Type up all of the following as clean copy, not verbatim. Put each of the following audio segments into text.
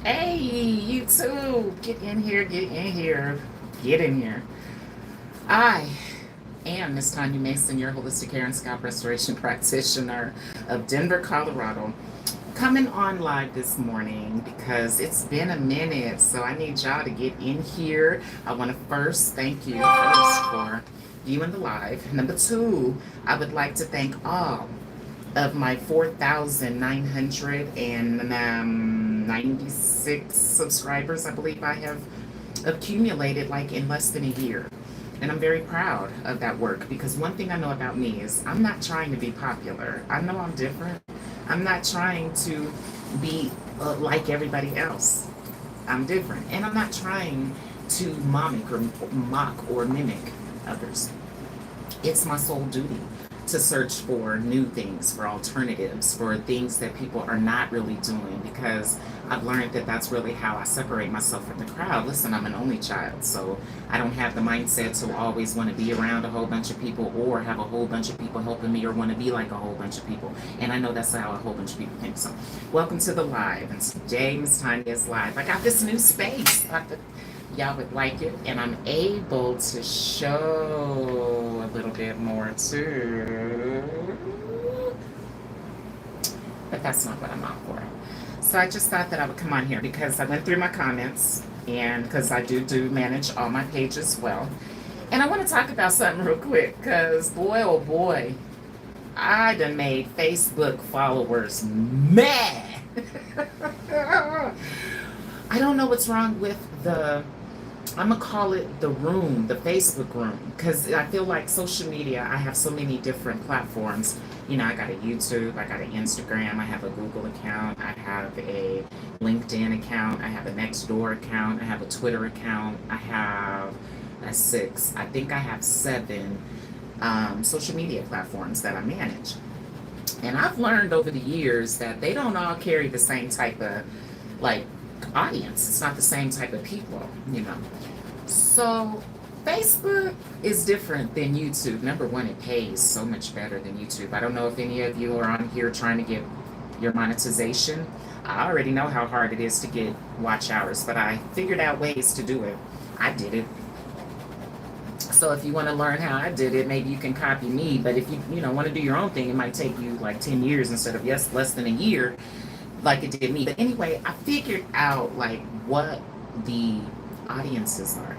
Hey, you too. Get in here, get in here, get in here. I am Miss Tanya Mason, your holistic hair and scalp restoration practitioner of Denver, Colorado. Coming on live this morning because it's been a minute, so I need y'all to get in here. I want to first thank you first for viewing the live. Number two, I would like to thank all of my 4,996 subscribers, I believe I have accumulated like in less than a year. And I'm very proud of that work because one thing I know about me is I'm not trying to be popular. I know I'm different. I'm not trying to be like everybody else. I'm different. And I'm not trying to mock or mimic others. It's my sole duty to search for new things, for alternatives, for things that people are not really doing because I've learned that that's really how I separate myself from the crowd. Listen, I'm an only child, so I don't have the mindset to always want to be around a whole bunch of people or have a whole bunch of people helping me or want to be like a whole bunch of people. And I know that's how a whole bunch of people think. So welcome to the live. And today, Miss Tanya's live. I got this new space. Y'all would like it, and I'm able to show a little bit more too, but that's not what I'm on for. So I just thought that I would come on here because I went through my comments and because I do manage all my pages well, and I want to talk about something real quick because boy oh boy, I done made Facebook followers mad. I don't know what's wrong with I'm gonna call it the room, the Facebook room, because I feel like social media, I have so many different platforms. You know, I got a YouTube, I got an Instagram, I have a Google account, I have a LinkedIn account, I have a Nextdoor account, I have a Twitter account, I have six, I think I have seven social media platforms that I manage. And I've learned over the years that they don't all carry the same type of like audience. It's not the same type of people, you know. So Facebook is different than YouTube. Number one, it pays so much better than YouTube. I don't know if any of you are on here trying to get your monetization. I already know how hard it is to get watch hours, but I figured out ways to do it. I did it. So if you want to learn how I did it, maybe you can copy me. But if you want to do your own thing, it might take you like 10 years instead of less than a year like it did me. But anyway, I figured out like what the audiences are.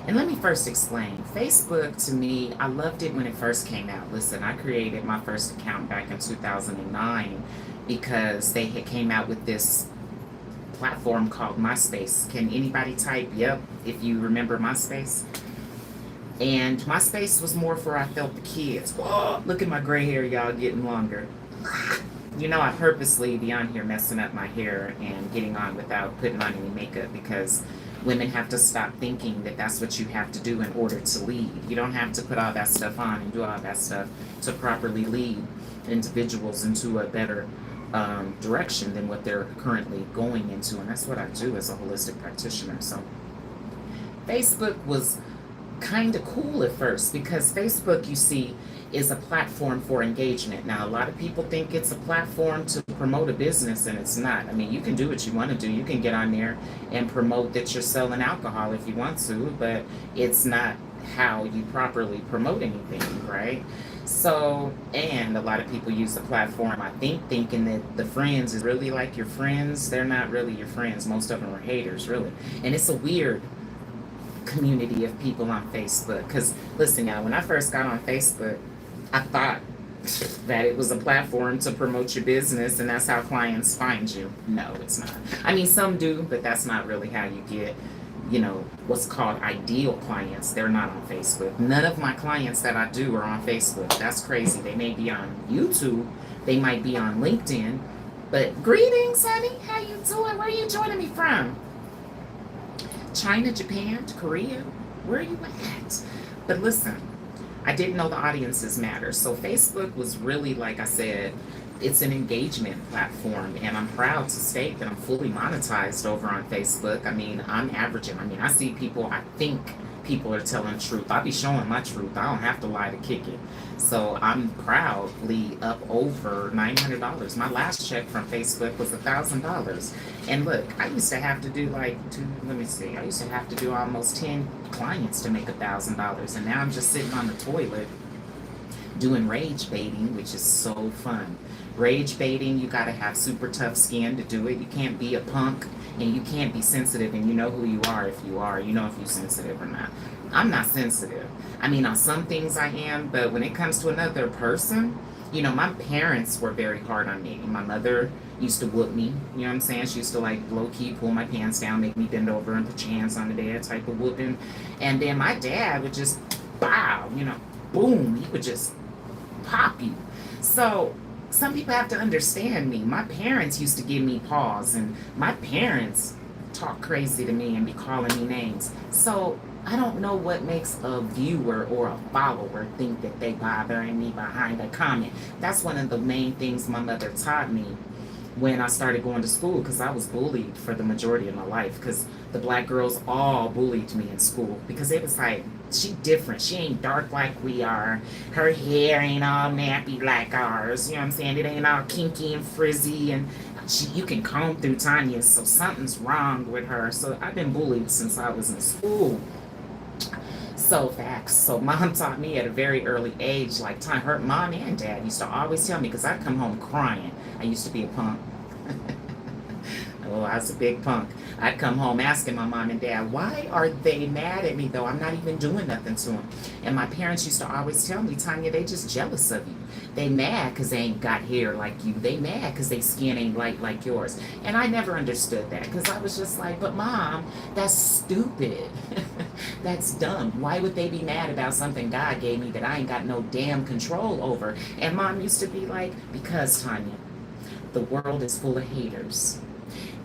And let me first explain. Facebook to me, I loved it when it first came out. Listen, I created my first account back in 2009 because they had came out with this platform called MySpace. Can anybody type yep if you remember MySpace? And MySpace was more for I felt the kids. Whoa, look at my gray hair, y'all, getting longer. You know, I purposely be on here messing up my hair and getting on without putting on any makeup because women have to stop thinking that that's what you have to do in order to lead. You don't have to put all that stuff on and do all that stuff to properly lead individuals into a better direction than what they're currently going into. And that's what I do as a holistic practitioner. So Facebook was kind of cool at first because Facebook, you see, is a platform for engagement. Now, a lot of people think it's a platform to promote a business, and it's not. I mean, you can do what you want to do. You can get on there and promote that you're selling alcohol if you want to, but it's not how you properly promote anything, right? So, and a lot of people use the platform, I think, thinking that the friends is really like your friends. They're not really your friends. Most of them are haters, really. And it's a weird community of people on Facebook. Because, listen, y'all, when I first got on Facebook, I thought that it was a platform to promote your business and that's how clients find you. No, it's not. I mean, some do, but that's not really how you get, what's called ideal clients. They're not on Facebook. None of my clients that I do are on Facebook. That's crazy. They may be on YouTube. They might be on LinkedIn. But greetings, honey. How you doing? Where are you joining me from? China, Japan, Korea? Where are you at? But listen, I didn't know the audiences matter. So Facebook was really, like I said, it's an engagement platform, and I'm proud to state that I'm fully monetized over on Facebook. I mean, I'm averaging. I mean, I see people, I think people are telling the truth. I be showing my truth. I don't have to lie to kick it. So I'm proudly up over $900. My last check from Facebook was $1,000. And look, I used to have to do like let me see, I used to have to do almost 10 clients to make $1,000. And now I'm just sitting on the toilet doing rage baiting, which is so fun. Rage baiting, you gotta have super tough skin to do it. You can't be a punk, and you can't be sensitive, and you know who you are if you are. You know if you're sensitive or not. I'm not sensitive. I mean, on some things I am, but when it comes to another person, my parents were very hard on me. My mother used to whoop me, you know what I'm saying? She used to like low key pull my pants down, make me bend over and put your hands on the bed type of whooping. And then my dad would just, bow, boom, he would just pop you. So some people have to understand me. My parents used to give me pause, and my parents talk crazy to me and be calling me names. So I don't know what makes a viewer or a follower think that they bothering me behind a comment. That's one of the main things my mother taught me when I started going to school, because I was bullied for the majority of my life, because the black girls all bullied me in school, because it was like, she different, she ain't dark like we are, her hair ain't all nappy like ours, you know what I'm saying, it ain't all kinky and frizzy, and you can comb through Tanya, so something's wrong with her. So I've been bullied since I was in school. So facts. So mom taught me at a very early age, like her mom and dad used to always tell me, because I'd come home crying. I used to be a punk. Oh, I was a big punk. I'd come home asking my mom and dad, why are they mad at me though? I'm not even doing nothing to them. And my parents used to always tell me, Tanya, they just jealous of you. They mad because they ain't got hair like you. They mad because their skin ain't light like yours. And I never understood that, because I was just like, but mom, that's stupid. That's dumb. Why would they be mad about something God gave me that I ain't got no damn control over? And mom used to be like, because Tanya, the world is full of haters.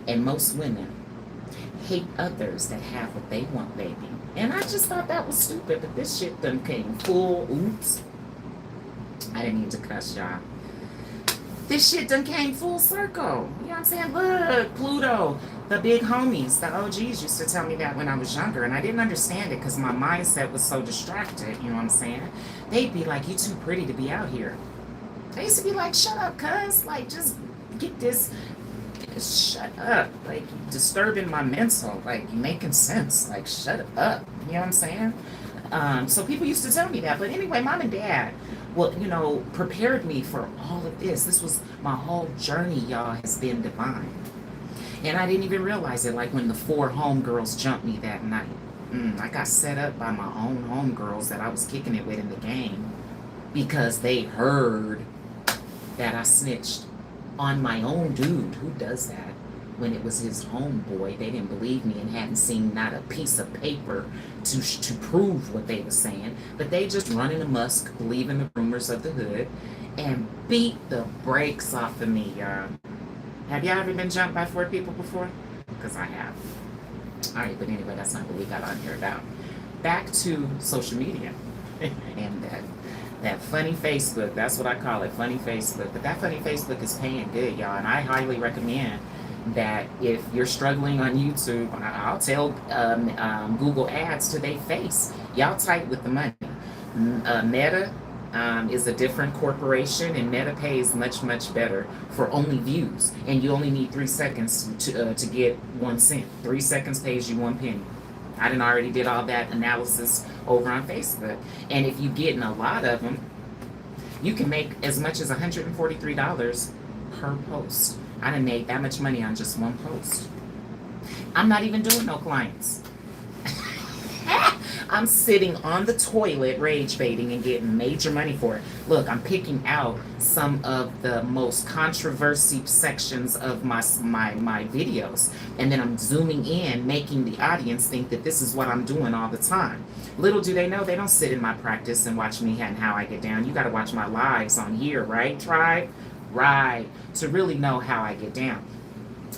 And most women hate others that have what they want, baby. And I just thought that was stupid, but this shit done came full, oops. I didn't need to cuss, y'all. This shit done came full circle. You know what I'm saying? Look, Pluto, the big homies, the OGs used to tell me that when I was younger, and I didn't understand it because my mindset was so distracted, you know what I'm saying? They'd be like, you too pretty to be out here. They used to be like, shut up, cuz. Like, just get this. Shut up. Like, disturbing my mental. Like, you making sense. Like, shut up. You know what I'm saying? So people used to tell me that. But anyway, mom and dad, well, prepared me for all of this. This was my whole journey, y'all, has been divine. And I didn't even realize it. Like when the 4 homegirls jumped me that night. I got set up by my own homegirls that I was kicking it with in the game, because they heard that I snitched on my own dude. Who does that? When it was his homeboy, they didn't believe me and hadn't seen not a piece of paper to prove what they were saying. But they just running amok, believing the rumors of the hood, and beat the brakes off of me, y'all. Have y'all ever been jumped by 4 people before? Because I have. All right, but anyway, that's not what we got on here about. Back to social media and that funny Facebook. That's what I call it, funny Facebook. But that funny Facebook is paying good, y'all. And I highly recommend that if you're struggling on YouTube, I'll tell Google Ads to their face. Y'all tight with the money. Meta is a different corporation, and Meta pays much, much better for only views. And you only need 3 seconds to get 1 cent. 3 seconds pays you 1 penny. I done already did all that analysis over on Facebook. And if you're getting a lot of them, you can make as much as $143 per post. I done made that much money on just 1 post. I'm not even doing no clients. I'm sitting on the toilet rage baiting and getting major money for it. Look, I'm picking out some of the most controversy sections of my videos, and then I'm zooming in, making the audience think that this is what I'm doing all the time. Little do they know, they don't sit in my practice and watch me and how I get down. You got to watch my lives on here, right, tribe? Right, to really know how I get down.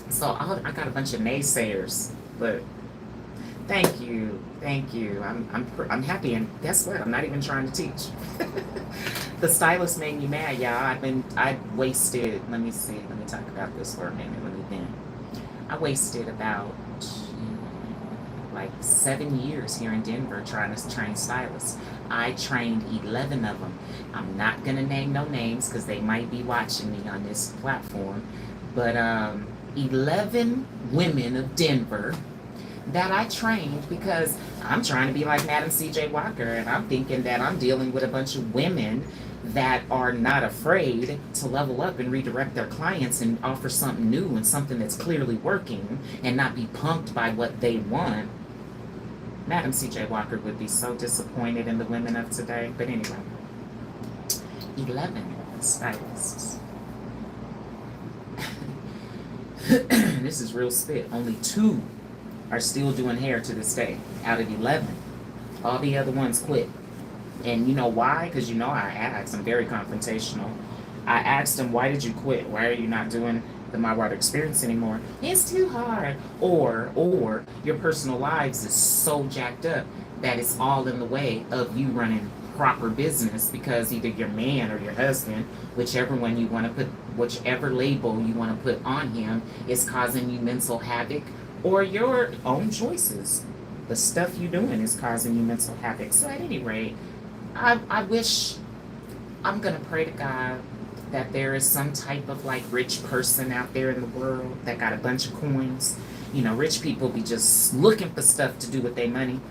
So I got a bunch of naysayers, but thank you. I'm happy, and guess what? I'm not even trying to teach. The stylist made me mad, y'all. I wasted. Let me see. Let me talk about this for a minute. I wasted about like 7 years here in Denver trying to train stylists. I trained 11 of them. I'm not going to name no names because they might be watching me on this platform. But 11 women of Denver that I trained because I'm trying to be like Madam CJ Walker, and I'm thinking that I'm dealing with a bunch of women that are not afraid to level up and redirect their clients and offer something new and something that's clearly working and not be pumped by what they want. Madam CJ Walker would be so disappointed in the women of today. But anyway, 11 stylists. This is real spit. Only 2 are still doing hair to this day out of 11. All the other ones quit. And you know why? Because you know I asked. I'm very confrontational. I asked them, why did you quit? Why are you not doing the My Water Experience anymore? It's too hard. Or your personal lives is so jacked up that it's all in the way of you running proper business because either your man or your husband, whichever one you want to put, whichever label you want to put on him, is causing you mental havoc, or your own choices. The stuff you're doing is causing you mental havoc. So at any rate, I wish, I'm going to pray to God that there is some type of like rich person out there in the world that got a bunch of coins. You know, rich people be just looking for stuff to do with their money.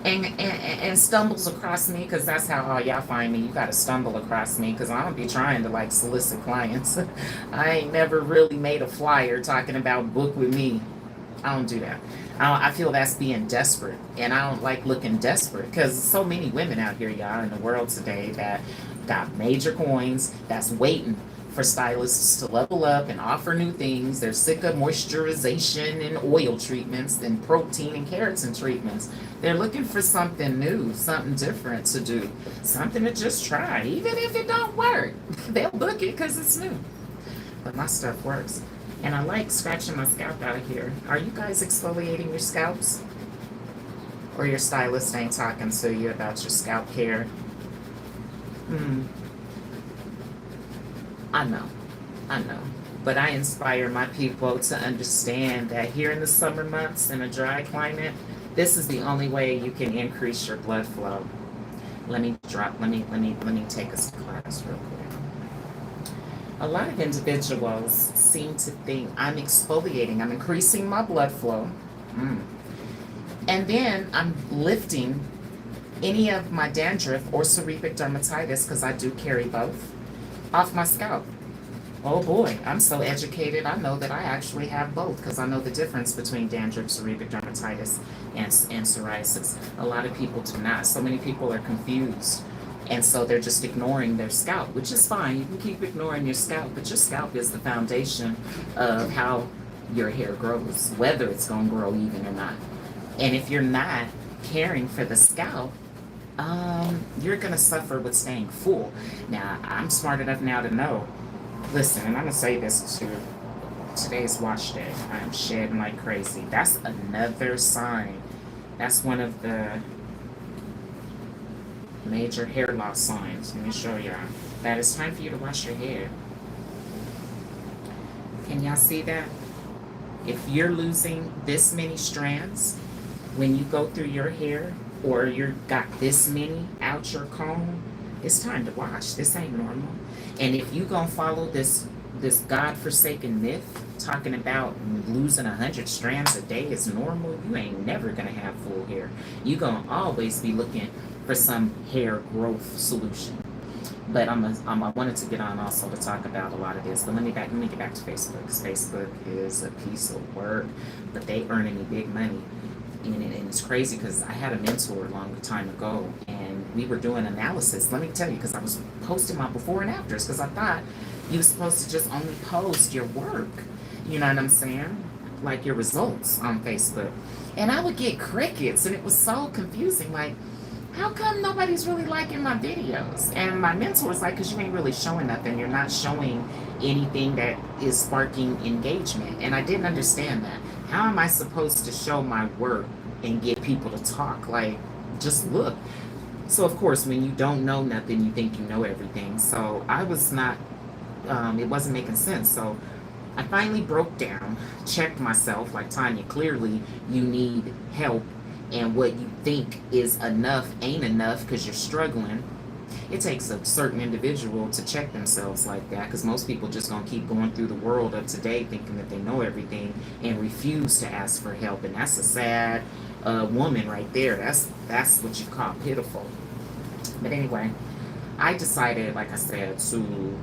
And stumbles across me, because that's how all y'all find me. You got to stumble across me because I don't be trying to like solicit clients. I ain't never really made a flyer talking about book with me. I don't do that. I feel that's being desperate, and I don't like looking desperate because so many women out here, y'all, in the world today that got major coins that's waiting for stylists to level up and offer new things. They're sick of moisturization and oil treatments and protein and keratin treatments. They're looking for something new, something different to do, something to just try. Even if it don't work, they'll book it because it's new. But my stuff works. And I like scratching my scalp out of here. Are you guys exfoliating your scalps? Or your stylist ain't talking to you about your scalp care? I know. But I inspire my people to understand that here in the summer months in a dry climate, this is the only way you can increase your blood flow. Let me take a class real quick. A lot of individuals seem to think I'm exfoliating, I'm increasing my blood flow, and then I'm lifting any of my dandruff or seborrheic dermatitis, because I do carry both, off my scalp. Oh boy, I'm so educated. I know that I actually have both because I know the difference between dandruff, seborrheic dermatitis, and psoriasis. A lot of people do not. So many people are confused. And so they're just ignoring their scalp, which is fine. You can keep ignoring your scalp, but your scalp is the foundation of how your hair grows, whether it's going to grow even or not. And if you're not caring for the scalp, you're going to suffer with staying full. Now, I'm smart enough now to know, listen, and I'm going to say this too. Today's wash day. I am shedding like crazy. That's another sign. That's one of the major hair loss signs. Let me show y'all that it's time for you to wash your hair. Can y'all see that? If you're losing this many strands when you go through your hair, or you got this many out your comb, it's time to wash. This ain't normal. And if you gonna follow this godforsaken myth talking about losing 100 strands a day is normal, you ain't never gonna have full hair. You gonna always be looking for some hair growth solution. But I wanted to get on also to talk about a lot of this. But let me get back to Facebook. Because Facebook is a piece of work, but they earning me big money. And it's crazy because I had a mentor a long time ago, and we were doing analysis. Let me tell you, because I was posting my before and afters, because I thought you were supposed to just only post your work. You know what I'm saying? Like your results on Facebook. And I would get crickets, and it was so confusing. Like, how come nobody's really liking my videos? And my mentor was like, because you ain't really showing nothing. You're not showing anything that is sparking engagement. And I didn't understand that. How am I supposed to show my work and get people to talk? Like, just look. So, of course, when you don't know nothing, you think you know everything. So I was not, it wasn't making sense. So I finally broke down, checked myself, like, Tanya, clearly you need help, and what you think is enough ain't enough because you're struggling. It takes a certain individual to check themselves like that, because most people just gonna keep going through the world of today thinking that they know everything and refuse to ask for help, and that's a sad woman right there. That's what you call pitiful. But anyway, I decided, like I said, to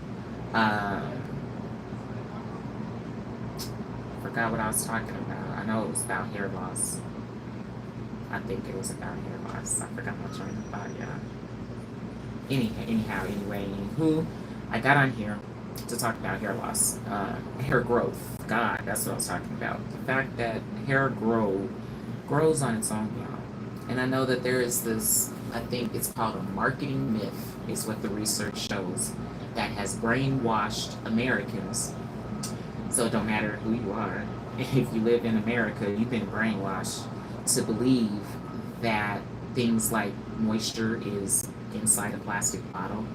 forgot what I was talking about. I know it was about hair loss. I think it was about hair loss. I forgot my train of thought, yeah. Anywho, I got on here to talk about hair loss, hair growth. God, that's what I was talking about. The fact that hair grows on its own, y'all. And I know that there is this, I think it's called a marketing myth, is what the research shows, that has brainwashed Americans. So it don't matter who you are. If you live in America, you've been brainwashed to believe that things like moisture is inside a plastic bottle.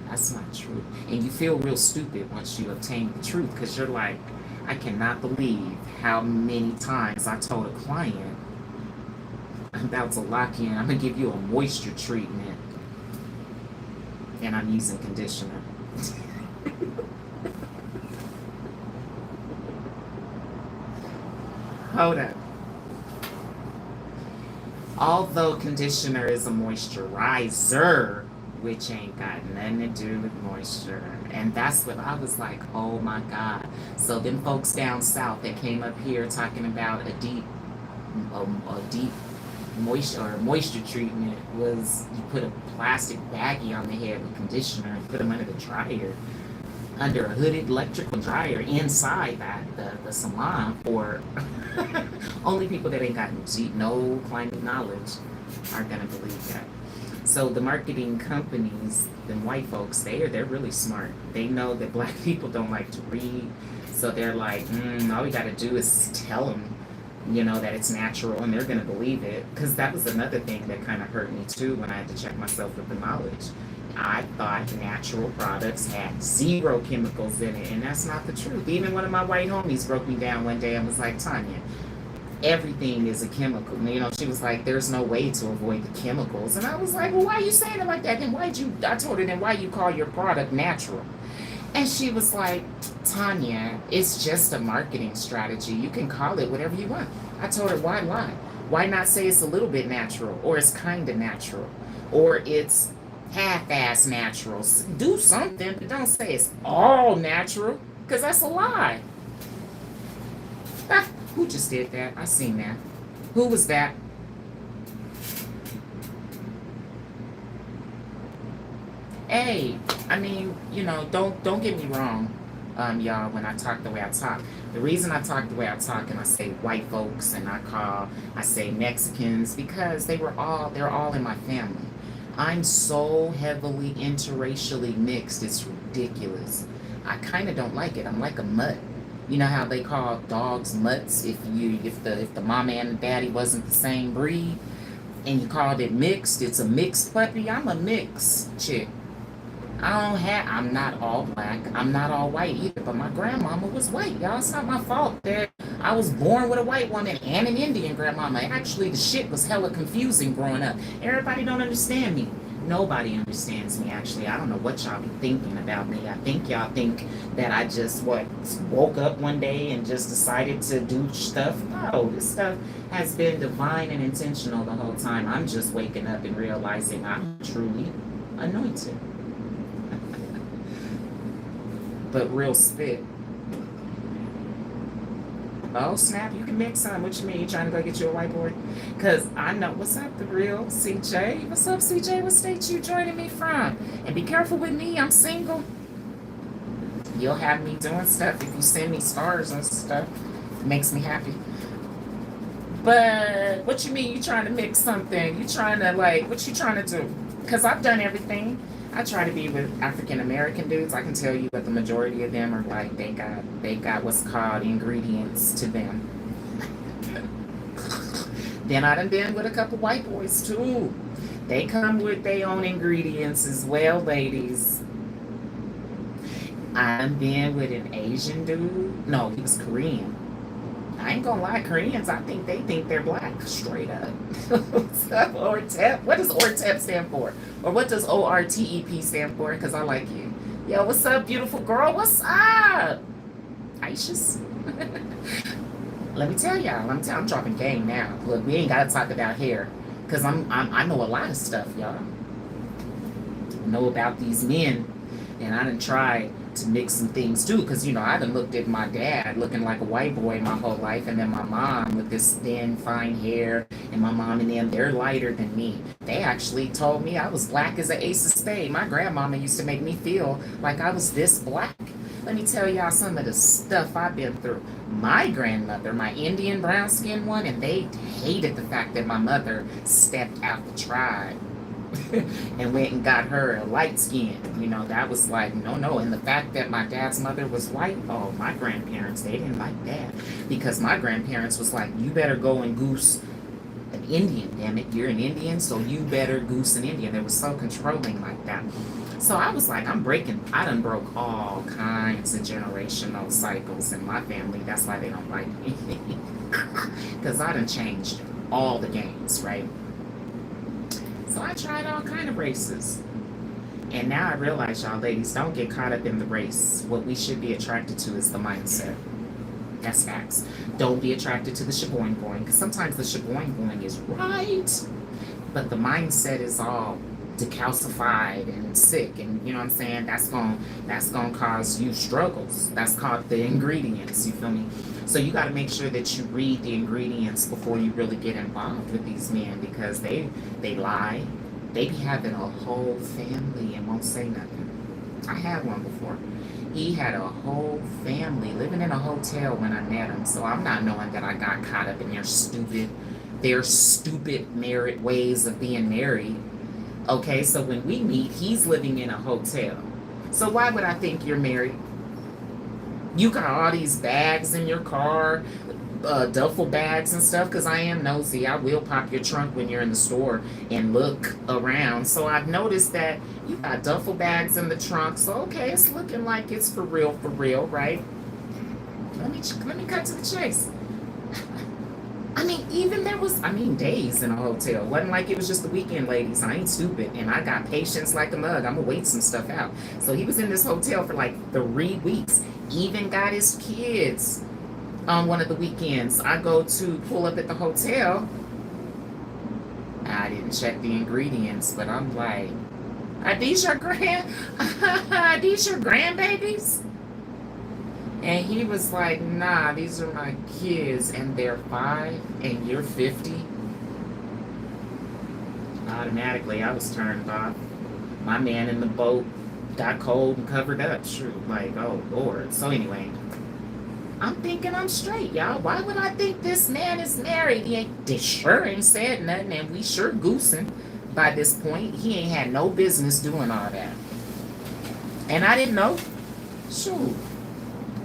That's not true. And you feel real stupid once you obtain the truth, because you're like, I cannot believe how many times I told a client, I'm about to lock in, I'm going to give you a moisture treatment, and I'm using conditioner. Hold up. Although conditioner is a moisturizer, which ain't got nothing to do with moisture. And that's what I was like, oh my God. So them folks down south that came up here talking about a deep moisture treatment was you put a plastic baggie on the head with conditioner and put them under the dryer, under a hooded electrical dryer inside the salon for only people that ain't got no climate knowledge are gonna believe that. So the marketing companies, them white folks, they're really smart. They know that black people don't like to read, so they're like, all we gotta do is tell them, that it's natural, and they're gonna believe it. Because that was another thing that kind of hurt me too when I had to check myself with the knowledge. I thought natural products had zero chemicals in it, and that's not the truth. Even one of my white homies broke me down one day and was like, Tanya, everything is a chemical. She was like, there's no way to avoid the chemicals. And I was like, well, why are you saying it like that? Then I told her, then why you call your product natural? And she was like, Tanya, it's just a marketing strategy. You can call it whatever you want. I told her, why lie? Why not say it's a little bit natural, or it's kind of natural, or it's half-ass natural? Do something, but don't say it's all natural, because that's a lie. Who just did that? I seen that. Who was that? Hey, I mean, don't get me wrong, y'all, when I talk the way I talk. The reason I talk the way I talk, and I say white folks and I say Mexicans, because they're all in my family. I'm so heavily interracially mixed, it's ridiculous. I kind of don't like it. I'm like a mutt. You know how they call dogs mutts if the mama and the daddy wasn't the same breed, and you called it mixed? It's a mixed puppy. I'm a mixed chick. I'm not all black. I'm not all white either. But my grandmama was white, y'all. It's not my fault that I was born with a white woman and an Indian grandmama. Actually, the shit was hella confusing growing up. Everybody don't understand me. Nobody understands me, actually. I don't know what y'all be thinking about me. I think y'all think that I just, woke up one day and just decided to do stuff. No, this stuff has been divine and intentional the whole time. I'm just waking up and realizing I'm truly anointed. But real spit. Oh, snap, you can mix some. What you mean? You trying to go get you a white boy? Because I know. What's up, the real CJ? What's up, CJ? What state you joining me from? And be careful with me. I'm single. You'll have me doing stuff if you send me stars and stuff. It makes me happy. But what you mean you trying to mix something? You trying to, what you trying to do? Because I've done everything. I try to be with African American dudes. I can tell you that the majority of them are they got what's called ingredients to them. Then I done been with a couple white boys too. They come with their own ingredients as well, ladies. I've been with an Asian dude. No, he was Korean. I ain't gonna lie, Koreans, I think they think they're black, straight up. What's up, ORTEP? What does ORTEP stand for? Or what does ORTEP stand for? Because I like you. Yo, what's up, beautiful girl? What's up? Aisha's. Let me tell y'all, I'm dropping game now. Look, we ain't gotta talk about hair. Because I know a lot of stuff, y'all. I know about these men. And I done tried to mix some things too, because I done looked at my dad looking like a white boy my whole life, and then my mom with this thin, fine hair, and my mom and them, they're lighter than me. They actually told me I was black as an ace of spades. My grandmama used to make me feel like I was this black. Let me tell y'all some of the stuff I've been through. My grandmother, my Indian brown skinned one, and they hated the fact that my mother stepped out the tribe and went and got her a light skin. That was like, no. And the fact that my dad's mother was white, oh, my grandparents, they didn't like that. Because my grandparents was like, you better go and goose an Indian, damn it. You're an Indian, so you better goose an Indian. They were so controlling like that. So I was like, I done broke all kinds of generational cycles in my family. That's why they don't like me. Because I done changed all the games, right? So I tried all kind of races. And now I realize, y'all ladies, don't get caught up in the race. What we should be attracted to is the mindset. That's facts. Don't be attracted to the shaboing boing, because sometimes the shaboing boing is right, but the mindset is all decalcified and sick, and you know what I'm saying? That's gonna cause you struggles. That's called the ingredients, you feel me? So you got to make sure that you read the ingredients before you really get involved with these men, because they lie. They be having a whole family and won't say nothing. I had one before. He had a whole family living in a hotel when I met him. So I'm not knowing that I got caught up in their stupid married ways of being married. Okay, so when we meet, he's living in a hotel. So why would I think you're married? You got all these bags in your car, duffel bags and stuff, because I am nosy. I will pop your trunk when you're in the store and look around. So I've noticed that you got duffel bags in the trunk. So okay, it's looking like it's for real, right? Let me cut to the chase. Even there was, days in a hotel. It wasn't like it was just the weekend, ladies. I ain't stupid, and I got patience like a mug. I'm gonna wait some stuff out. So he was in this hotel for like 3 weeks. Even got his kids on one of the weekends. I go to pull up at the hotel. I didn't check the ingredients, but I'm like, are these your grandbabies? And he was like, nah, these are my kids, and they're 5 and you're 50. Automatically, I was turned off. My man in the boat got cold and covered up. True, like, oh Lord. So anyway, I'm thinking I'm straight, y'all. Why would I think this man is married? They sure ain't said nothing, and we sure goosing by this point. He ain't had no business doing all that. And I didn't know. Shoot.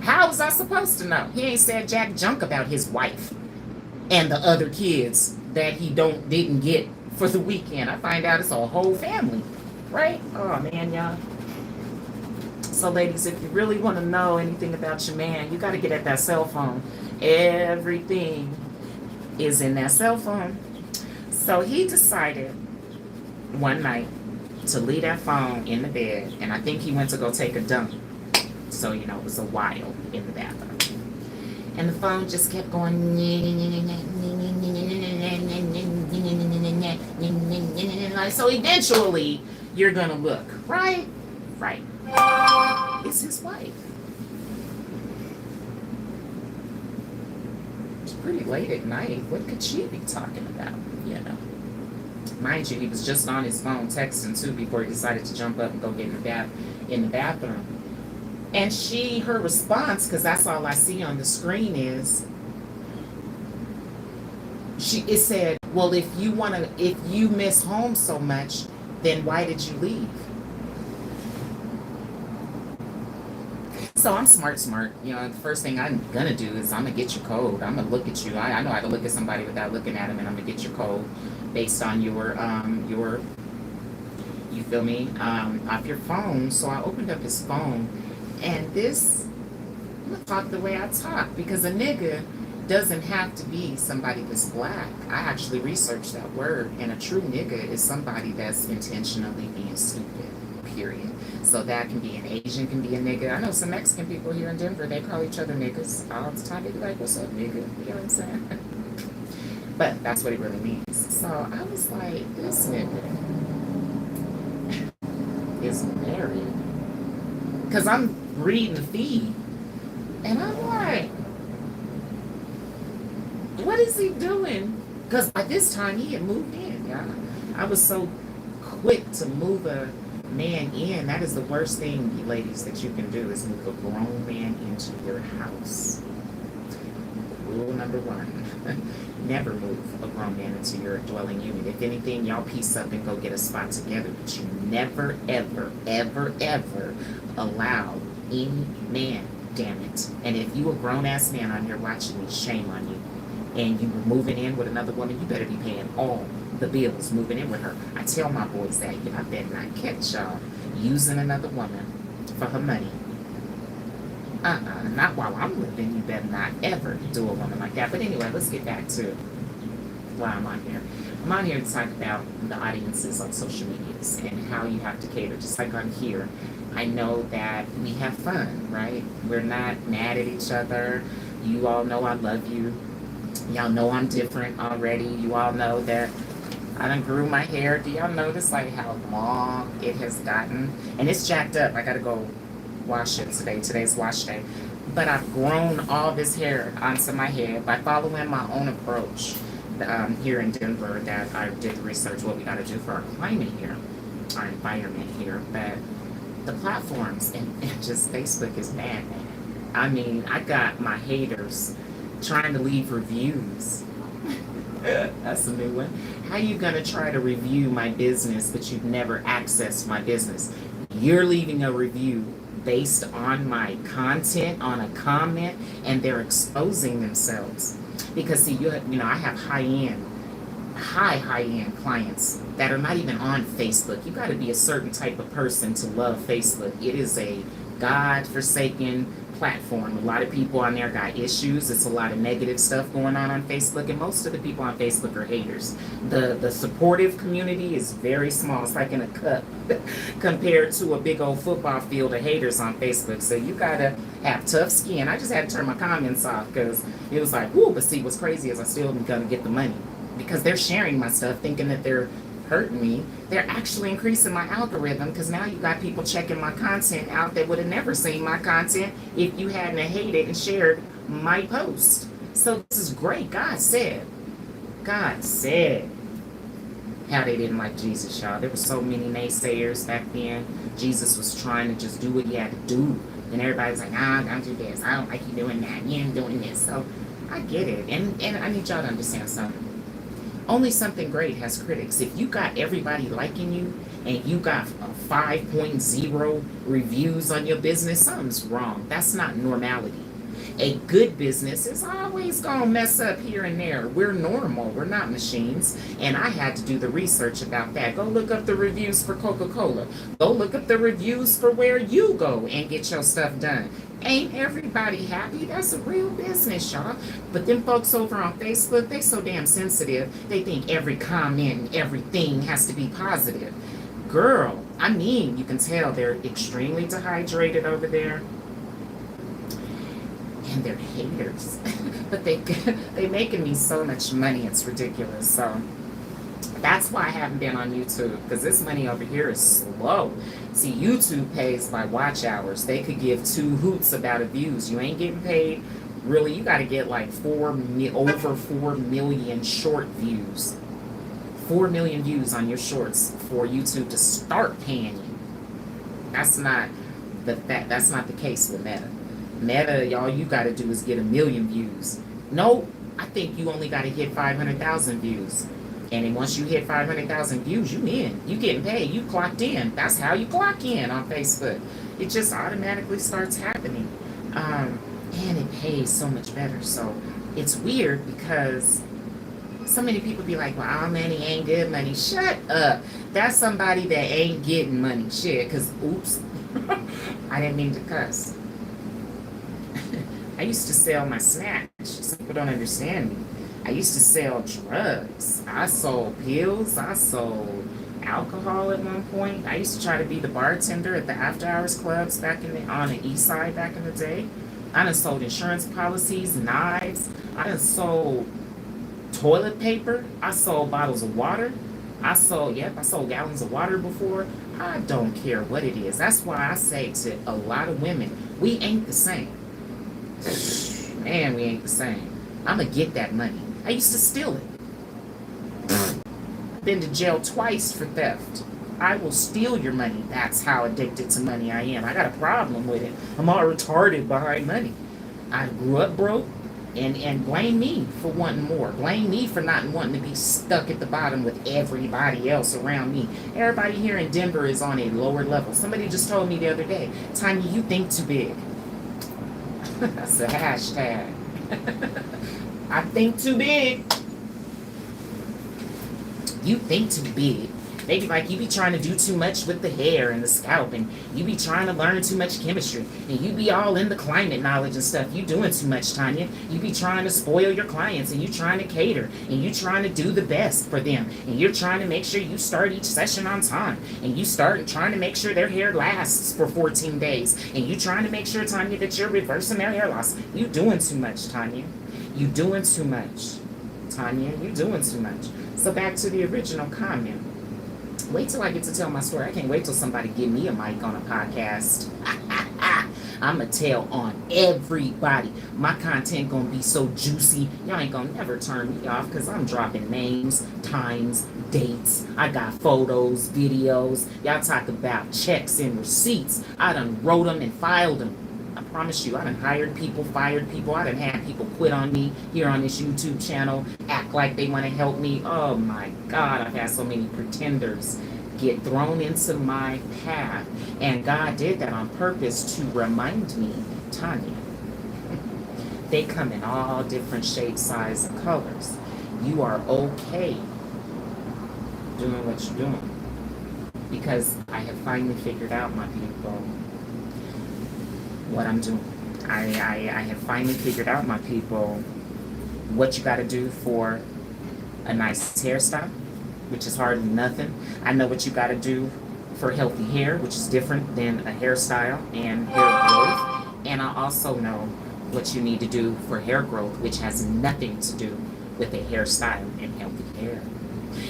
How was I supposed to know? He ain't said jack junk about his wife and the other kids that he didn't get for the weekend. I find out it's a whole family, right? Oh man, y'all. So ladies, if you really want to know anything about your man, you got to get at that cell phone. Everything is in that cell phone. So he decided one night to leave that phone in the bed, and I think he went to go take a dump. So, it was a while in the bathroom. And the phone just kept going. So eventually, you're going to look, right? Right. It's his wife. It's pretty late at night. What could she be talking about? Mind you, he was just on his phone texting too before he decided to jump up and go get in the bathroom. And her response, because that's all I see on the screen, is it said, well, if you miss home so much, then why did you leave? So I'm smart. The first thing I'm gonna do is I'm gonna get your code. I'm gonna look at you. I know how to look at somebody without looking at them, and I'm gonna get your code based on your you feel me, off your phone. So I opened up his phone, And this, I'm gonna talk the way I talk, because a nigga doesn't have to be somebody that's black. I actually researched that word, and a true nigga is somebody that's intentionally being stupid, period. So that can be an Asian, can be a nigga. I know some Mexican people here in Denver, they call each other niggas all the time. They be like, what's up, nigga? You know what I'm saying? But that's what it really means. So I was like, this nigga is married. Because I'm reading the feed, and I'm like, what is he doing? Because by this time he had moved in, yeah. I was so quick to move a man in. That is the worst thing, ladies, that you can do, is move a grown man into your house. Rule number one. Never move a grown man into your dwelling unit. If anything, y'all piece up and go get a spot together. But you never, ever, ever, ever allow any man, damn it. And if you a grown-ass man on here watching me, shame on you. And you were moving in with another woman, you better be paying all the bills moving in with her. I tell my boys that, I better not catch y'all using another woman for her money. Not while I'm living. You better not ever do a woman like that. But anyway, let's get back to why I'm on here. I'm on here to talk about the audiences on social medias and how you have to cater. Just like on here, I know that we have fun, right? We're not mad at each other. You all know I love you. Y'all know I'm different already. You all know that I done grew my hair. Do y'all notice like how long it has gotten? And it's jacked up. I gotta go wash it today. Today's wash day. But I've grown all this hair onto my head by following my own approach here in Denver, that I did the research what we got to do for our climate here, our environment here. But the platforms and just Facebook is bad, man. I mean, I got my haters trying to leave reviews. That's a new one. How you gonna try to review my business but you've never accessed my business? You're leaving a review based on my content, on a comment, and they're exposing themselves. Because see, you know, I have high-end clients that are not even on Facebook. You got to be a certain type of person to love Facebook. It is a God-forsaken platform. A lot of people on there got issues. It's a lot of negative stuff going on Facebook, and most of the people on Facebook are haters. The supportive community is very small. It's like in a cup compared to a big old football field of haters on Facebook. So you gotta have tough skin. I just had to turn my comments off because it was like, whoo, but see, what's crazy is I still am gonna get the money because they're sharing my stuff thinking that they're hurting me. They're actually increasing my algorithm because now you got people checking my content out that would have never seen my content if you hadn't hated and shared my post. So this is great. God said how they didn't like Jesus, y'all. There were so many naysayers back then. Jesus was trying to just do what he had to do, and everybody's like, don't do this, I don't like you doing that, you ain't doing this. So I get it, and I need y'all to understand something. Only something great has critics. If you got everybody liking you and you got 5.0 reviews on your business, something's wrong. That's not normality. A good business is always going to mess up here and there. We're normal. We're not machines. And I had to do the research about that. Go look up the reviews for Coca-Cola. Go look up the reviews for where you go and get your stuff done. Ain't everybody happy? That's a real business, y'all. But them folks over on Facebook, they so damn sensitive. They think every comment and everything has to be positive. Girl, I mean, you can tell they're extremely dehydrated over there. And they're haters. But they making me so much money, it's ridiculous. So that's why I haven't been on YouTube, because this money over here is slow. See, YouTube pays by watch hours. They could give two hoots about a views. You ain't getting paid. Really, you got to get like over 4 million short views. 4 million views on your shorts for YouTube to start paying you. That's not the case with Meta. Meta, y'all, you got to do is get 1 million views. No, I think you only got to hit 500,000 views. And then once you hit 500,000 views, you in. You getting paid. You clocked in. That's how you clock in on Facebook. It just automatically starts happening. And it pays so much better. So it's weird because so many people be like, well, all money ain't good money. Shut up. That's somebody that ain't getting money. Shit, because, oops. I didn't mean to cuss. I used to sell my snatch. Some people don't understand me. I used to sell drugs. I sold pills. I sold alcohol at one point. I used to try to be the bartender at the after hours clubs back in on the east side back in the day. I done sold insurance policies, knives. I done sold toilet paper. I sold bottles of water. I sold gallons of water before. I don't care what it is. That's why I say to a lot of women, we ain't the same. Man, we ain't the same. I'ma get that money. I used to steal it. Been to jail twice for theft. I will steal your money. That's how addicted to money I am. I got a problem with it. I'm all retarded behind money. I grew up broke, and blame me for wanting more. Blame me for not wanting to be stuck at the bottom with everybody else around me. Everybody here in Denver is on a lower level. Somebody just told me the other day, Tanya, you think too big. That's a hashtag. I think too big. You think too big. They be like, you be trying to do too much with the hair and the scalp, and you be trying to learn too much chemistry, and you be all in the climate knowledge and stuff. You doing too much, Tanya. You be trying to spoil your clients, and you trying to cater, and you trying to do the best for them, and you're trying to make sure you start each session on time, and you start trying to make sure their hair lasts for 14 days, and you trying to make sure, Tanya, that you're reversing their hair loss. You doing too much, Tanya. You doing too much, Tanya. You doing too much. So back to the original comment. Wait till I get to tell my story. I can't wait till somebody give me a mic on a podcast. I'm going to tell on everybody. My content going to be so juicy. Y'all ain't going to never turn me off because I'm dropping names, times, dates. I got photos, videos. Y'all talk about checks and receipts. I done wrote them and filed them. I promise you, I done hired people, fired people. I done had people quit on me here on this YouTube channel, act like they want to help me. Oh my God, I've had so many pretenders get thrown into my path. And God did that on purpose to remind me, Tanya, they come in all different shapes, sizes, and colors. You are okay doing what you're doing. Because I have finally figured out, my people, what I'm doing. I have finally figured out, my people, what you got to do for a nice hairstyle, which is hardly nothing. I know what you got to do for healthy hair, which is different than a hairstyle and hair growth. And I also know what you need to do for hair growth, which has nothing to do with a hairstyle and healthy hair.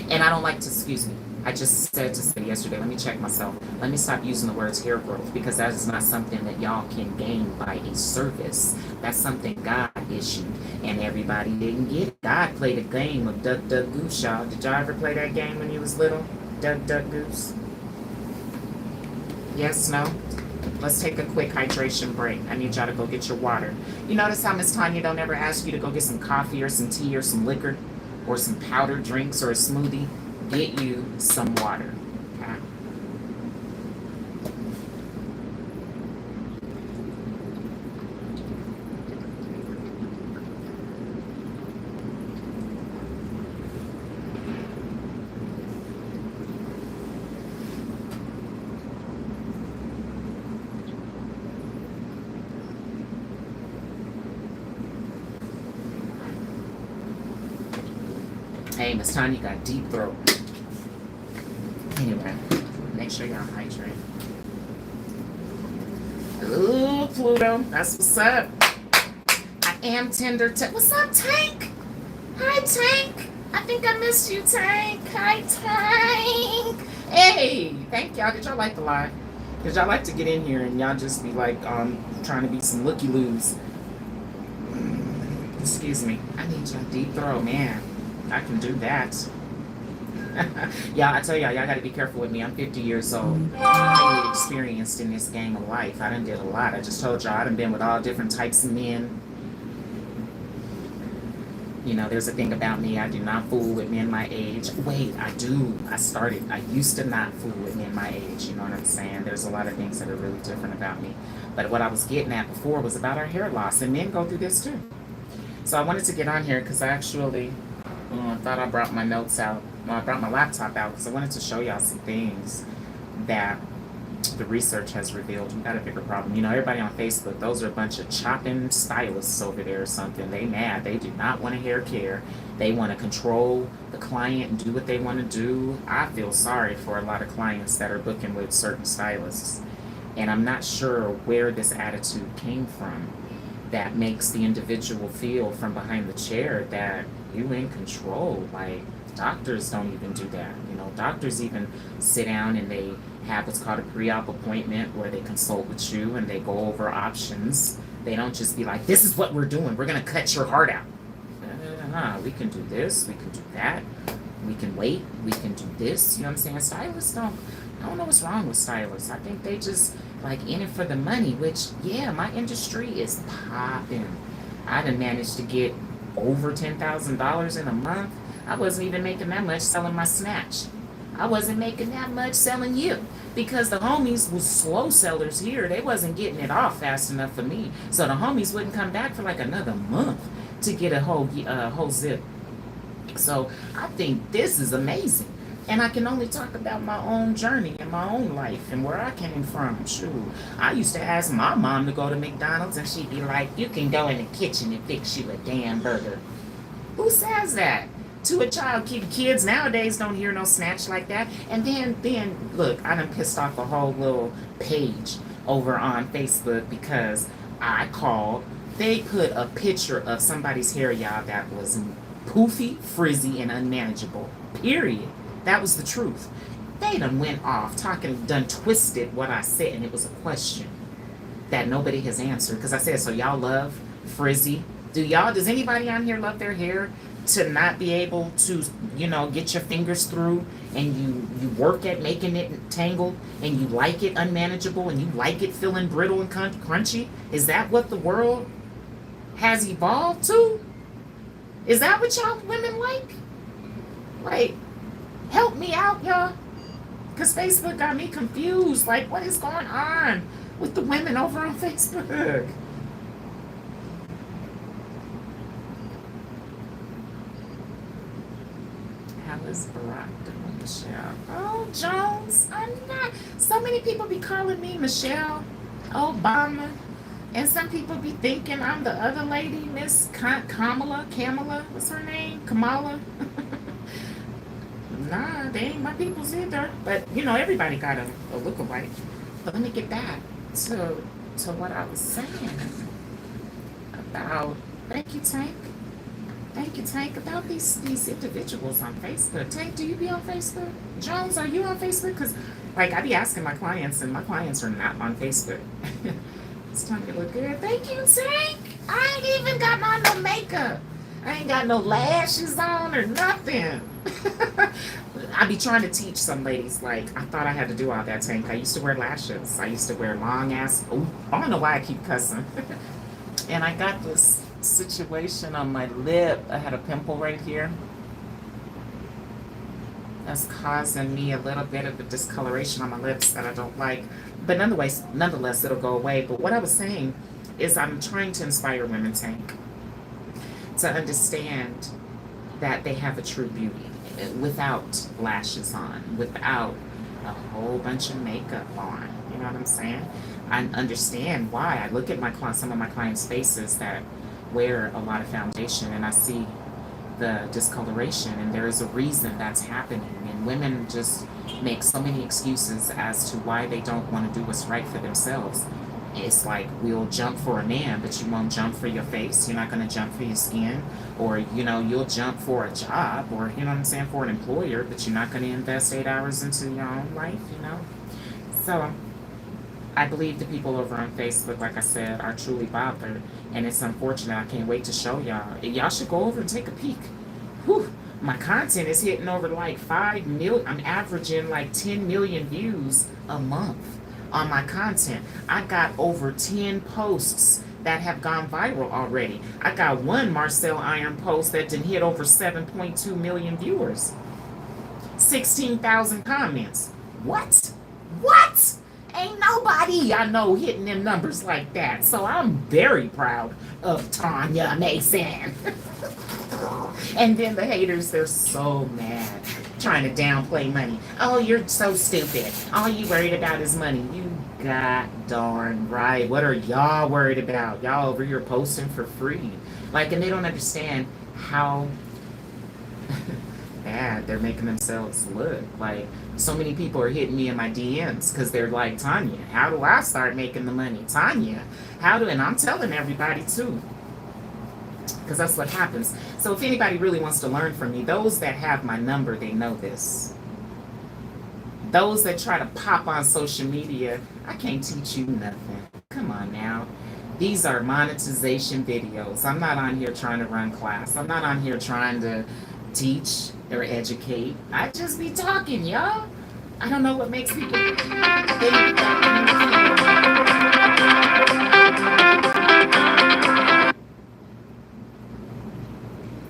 And I don't like to, excuse me, I just said to say yesterday, let me check myself. Let me stop using the words hair growth because that is not something that y'all can gain by a service. That's something God issued and everybody didn't get it. God played a game of Duck, Duck, Goose, y'all. Did y'all ever play that game when you was little? Duck, Duck, Goose? Yes, no? Let's take a quick hydration break. I need y'all to go get your water. You notice how Miss Tanya don't ever ask you to go get some coffee or some tea or some liquor or some powdered drinks or a smoothie? Get you some water. Okay? Hey, Miss Tanya got deep throat. Anyway, make sure y'all hydrate. Ooh, Pluto, that's what's up. I am tender. What's up, Tank? Hi, Tank. I think I missed you, Tank. Hi, Tank. Hey, thank y'all. Did y'all like the live? Because y'all like to get in here and y'all just be like trying to be some looky-loos. Excuse me. I need y'all deep throat, man. I can do that. Yeah, I tell y'all got to be careful with me. I'm 50 years old. Highly experienced in this game of life. I done did a lot. I just told y'all I done been with all different types of men. You know, there's a thing about me. I do not fool with men my age. Wait, I do. I used to not fool with men my age. You know what I'm saying? There's a lot of things that are really different about me. But what I was getting at before was about our hair loss. And men go through this too. So I wanted to get on here because I actually thought I brought my notes out. Well, I brought my laptop out because I wanted to show y'all some things that the research has revealed we got a bigger problem. You know, everybody on Facebook, those are a bunch of chopping stylists over there or something. They mad. They do not want to hair care. They want to control the client and do what they want to do. I feel sorry for a lot of clients that are booking with certain stylists. And I'm not sure where this attitude came from that makes the individual feel from behind the chair that you in control. Like, doctors don't even do that. You know, doctors even sit down and they have what's called a pre-op appointment where they consult with you and they go over options. They don't just be like, this is what we're doing. We're going to cut your heart out. We can do this. We can do that. We can wait. We can do this. You know what I'm saying? Stylists don't, I don't know what's wrong with stylists. I think they just like in it for the money, which, yeah, my industry is popping. I done managed to get over $10,000 in a month. I wasn't even making that much selling my snatch. I wasn't making that much selling you because the homies was slow sellers here. They wasn't getting it off fast enough for me. So the homies wouldn't come back for like another month to get a whole zip. So I think this is amazing. And I can only talk about my own journey and my own life and where I came from. Shoot, I used to ask my mom to go to McDonald's and she'd be like, you can go in the kitchen and fix you a damn burger. Who says that to a child? Kids nowadays don't hear no snatch like that. And then look, I done pissed off a whole little page over on Facebook because I called. They put a picture of somebody's hair, y'all, that was poofy, frizzy, and unmanageable. Period. That was the truth. They done went off talking, done twisted what I said, and it was a question that nobody has answered. Because I said, so y'all love frizzy? Does anybody on here love their hair to not be able to, get your fingers through, and you work at making it tangled, and you like it unmanageable, and you like it feeling brittle and crunchy? Is that what the world has evolved to? Is that what y'all women like? Like, help me out, y'all. Because Facebook got me confused. Like, what is going on with the women over on Facebook? How is Barack doing, Michelle? Oh, Jones, I'm not. So many people be calling me Michelle Obama. And some people be thinking I'm the other lady, Miss Kamala, what's her name? Kamala? Nah, they ain't my peoples either. But, everybody got a look-alike. But let me get back to what I was saying about, thank you, Tank, about these individuals on Facebook. Tank, do you be on Facebook? Jones, are you on Facebook? Because, I be asking my clients, and my clients are not on Facebook. It's time to look good. Thank you, Tank. I ain't even got on no makeup. I ain't got no lashes on or nothing. I be trying to teach some ladies, I thought I had to do all that, Tank. I used to wear lashes. I used to wear long ass, I don't know why I keep cussing. And I got this situation on my lip. I had a pimple right here. That's causing me a little bit of a discoloration on my lips that I don't like. But nonetheless, it'll go away. But what I was saying is I'm trying to inspire women, Tank, to understand that they have a true beauty without lashes on, without a whole bunch of makeup on. You know what I'm saying? I understand why. I look at some of my clients' faces that wear a lot of foundation, and I see the discoloration, and there is a reason that's happening. And women just make so many excuses as to why they don't want to do what's right for themselves. It's like, we'll jump for a man, but you won't jump for your face. You're not going to jump for your skin. Or, you'll jump for a job, or, for an employer, but you're not going to invest 8 hours into your own life, So, I believe the people over on Facebook, like I said, are truly bothered. And it's unfortunate. I can't wait to show y'all. Y'all should go over and take a peek. Whew. My content is hitting over 5 million. I'm averaging 10 million views a month on my content. I got over 10 posts that have gone viral already. I got one Marcel Iron post that didn't hit over 7.2 million viewers. 16,000 comments. What? Ain't nobody I know hitting them numbers like that. So I'm very proud of Tanya Mason. And then the haters, they're so mad. trying to downplay money. Oh, you're so stupid. All you worried about is money. You got darn right. What are y'all worried about? Y'all over here posting for free. Like, and they don't understand how bad they're making themselves look. Like, so many people are hitting me in my DMs because they're like, Tanya, how do I start making the money? Tanya, how do, and I'm telling everybody too, because that's what happens. So if anybody really wants to learn from me, those that have my number, they know this. Those that try to pop on social media, I can't teach you nothing. Come on now. These are monetization videos. I'm not on here trying to run class. I'm not on here trying to teach or educate. I just be talking, y'all. I don't know what makes people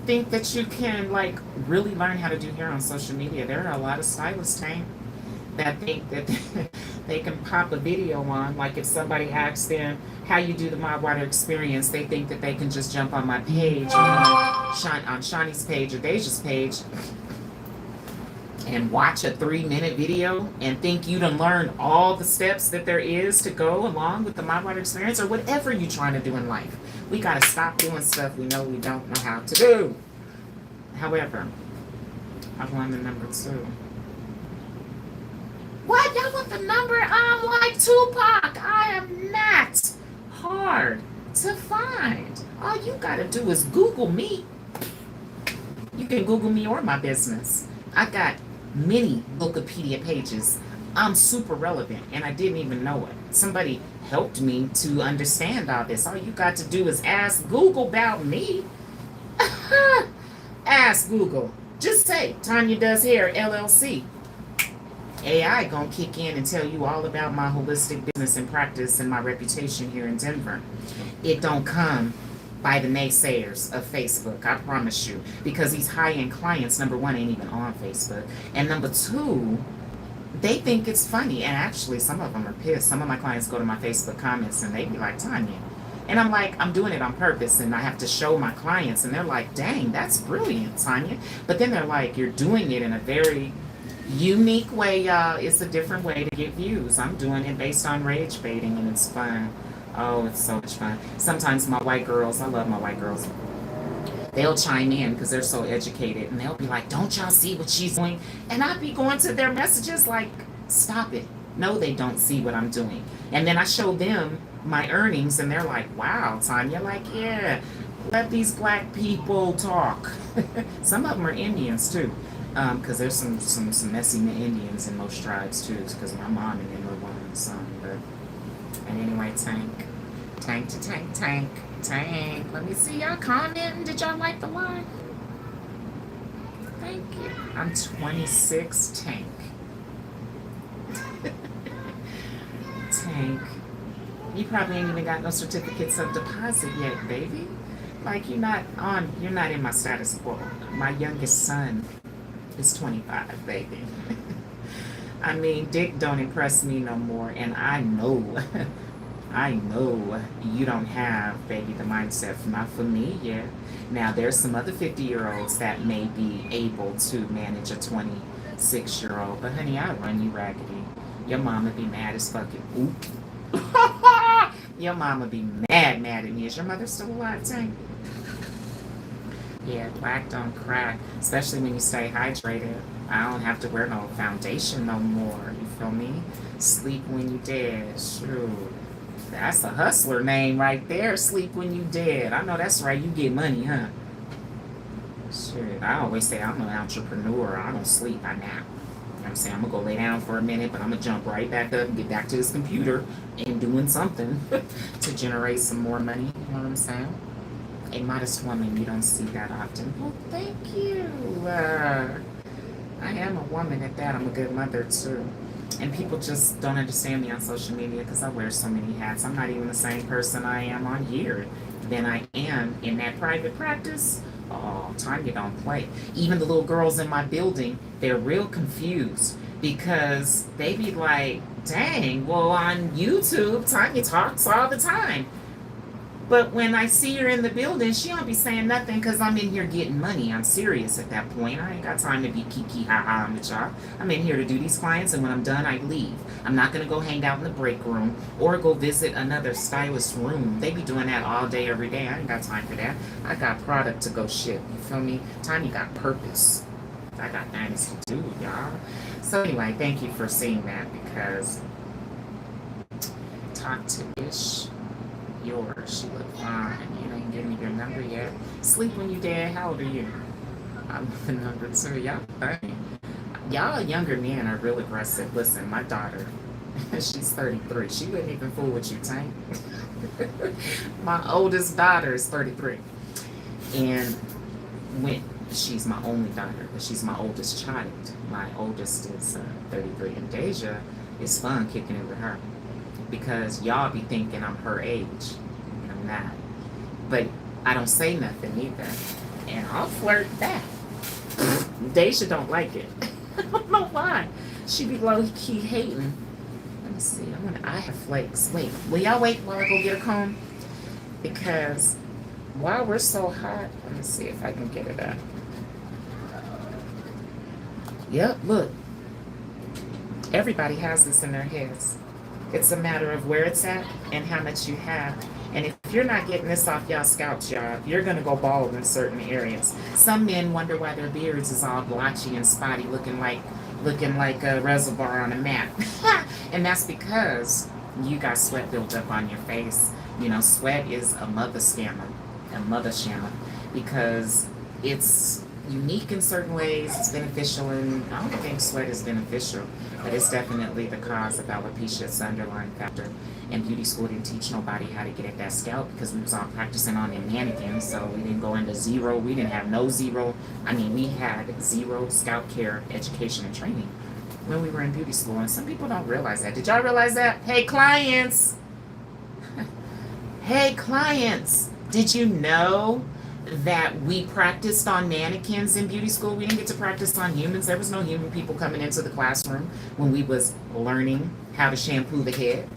think that you can like really learn how to do hair on social media. There are a lot of stylists, Tank, that think that they can pop a video on. Like if somebody asks them how you do the Mod Water experience, they think that they can just jump on my page, on Shawnee's page or Deja's page, and watch a 3-minute video and think you done learned all the steps that there is to go along with the Mod Water experience or whatever you're trying to do in life. We got to stop doing stuff we know we don't know how to do. However, I want the number 2. What? Y'all want the number? I'm like Tupac. I am not hard to find. All you gotta do is Google me. You can Google me or my business. I got many Wikipedia pages. I'm super relevant and I didn't even know it. Somebody helped me to understand all this. All you got to do is ask Google about me. Ask Google. Just say Tanya Does Hair LLC. AI gonna kick in and tell you all about my holistic business and practice and my reputation here in Denver. It don't come by the naysayers of Facebook, I promise you. Because these high-end clients, number 1, ain't even on Facebook. And number 2, they think it's funny. And actually, some of them are pissed. Some of my clients go to my Facebook comments and they be like, Tanya. And I'm like, I'm doing it on purpose. And I have to show my clients. And they're like, dang, that's brilliant, Tanya. But then they're like, you're doing it in a very unique way, y'all. It's a different way to get views. I'm doing it based on rage baiting and it's fun. Oh, it's so much fun. Sometimes my white girls, I love my white girls, they'll chime in because they're so educated and they'll be like, don't y'all see what she's doing? And I'll be going to their messages like, stop it. No, they don't see what I'm doing. And then I show them my earnings and they're like, wow, Tanya, like, yeah, let these black people talk. Some of them are Indians too. Because there's some messy Indians in most tribes too, because my mom and them were one and some. But and anyway, tank. Let me see y'all commenting. Did y'all like the live? Thank you. I'm 26, tank. Tank. You probably ain't even got no certificates of deposit yet, baby. Like you're not in my status quo. My youngest son is 25, baby. I mean, dick don't impress me no more, and I know you don't have, baby, the mindset, not for me yet. Now, there's some other 50-year-olds that may be able to manage a 26-year-old, but honey, I'll run you raggedy. Your mama be mad as fucking, oop. Your mama be mad at me. Is your mother still alive, Tank? Yeah, black don't crack, especially when you stay hydrated. I don't have to wear no foundation no more, you feel me? Sleep when you dead, shoot. That's a hustler name right there, sleep when you dead. I know that's right, you get money, huh? Shit, I always say I'm an entrepreneur, I don't sleep, I nap. You know what I'm saying? I'm gonna go lay down for a minute, but I'm gonna jump right back up and get back to this computer and doing something to generate some more money, you know what I'm saying? A modest woman, you don't see that often. Well, thank you. I am a woman at that. I'm a good mother, too. And people just don't understand me on social media because I wear so many hats. I'm not even the same person I am on here than I am in that private practice. Oh, Tanya don't play. Even the little girls in my building, they're real confused because they be like, dang, well, on YouTube, Tanya talks all the time. But when I see her in the building, she don't be saying nothing because I'm in here getting money. I'm serious at that point. I ain't got time to be kiki ha ha with y'all. I'm in here to do these clients, and when I'm done, I leave. I'm not gonna go hang out in the break room or go visit another stylist room. They be doing that all day, every day. I ain't got time for that. I got product to go ship. You feel me? Tanya got purpose. I got things to do, y'all. So anyway, thank you for seeing that because talk to Ish. Yours. She look fine. You ain't give me your number yet. Sleep when you dead. How old are you? I'm the number 2. Y'all funny. Y'all younger men are real aggressive. Listen, my daughter, she's 33. She wouldn't even fool with you, Tank. My oldest daughter is 33. And when she's my only daughter, but she's my oldest child. My oldest is 33. And Deja, it's fun kicking it with her. Because y'all be thinking I'm her age, and I'm not. But I don't say nothing either, and I'll flirt back. Deja don't like it. I don't know why. She be low-key hating. Let me see. I have flakes. Wait, will y'all wait while I go get a comb? Because while we're so hot, let me see if I can get it up. Yep, look. Everybody has this in their heads. It's a matter of where it's at and how much you have. And if you're not getting this off y'all scalps, y'all, you're going to go bald in certain areas. Some men wonder why their beards is all blotchy and spotty, looking like a reservoir on a map. And that's because you got sweat built up on your face. You know, sweat is a mother scammer, because it's unique in certain ways. It's beneficial, and I don't think sweat is beneficial, but it's definitely the cause of alopecia. It's the underlying factor. And beauty school didn't teach nobody how to get at that scalp because we was all practicing on them mannequins, so we didn't go into zero. We didn't have no zero. I mean, we had zero scalp care education and training when we were in beauty school, and some people don't realize that. Did y'all realize that? Hey, clients! Hey, clients! Did you know that we practiced on mannequins in beauty school? We didn't get to practice on humans. There was no human people coming into the classroom when we was learning how to shampoo the head.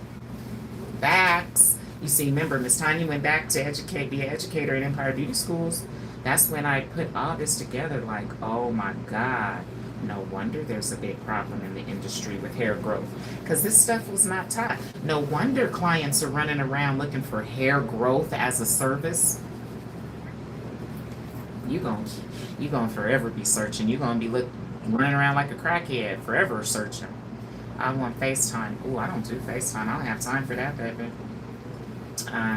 Facts. You see, remember, Miss Tanya went back to be an educator in Empire Beauty Schools. That's when I put all this together, like, oh my God, no wonder there's a big problem in the industry with hair growth, because this stuff was not taught. No wonder clients are running around looking for hair growth as a service. You gonna forever be searching. You gonna be running around like a crackhead, forever searching. I want FaceTime. Oh, I don't do FaceTime. I don't have time for that, baby.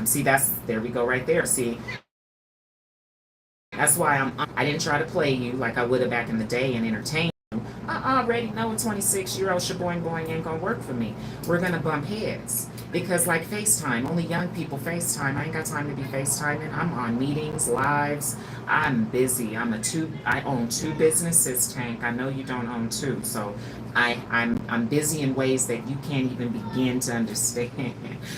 See, there we go right there. See, that's why I didn't try to play you like I would have back in the day and entertain you. I already know a 26-year-old shaboing boing ain't gonna work for me. We're gonna bump heads. Because like FaceTime, only young people FaceTime. I ain't got time to be FaceTiming. I'm on meetings, lives. I'm busy. I own 2 businesses, Tank. I know you don't own 2. So I'm busy in ways that you can't even begin to understand.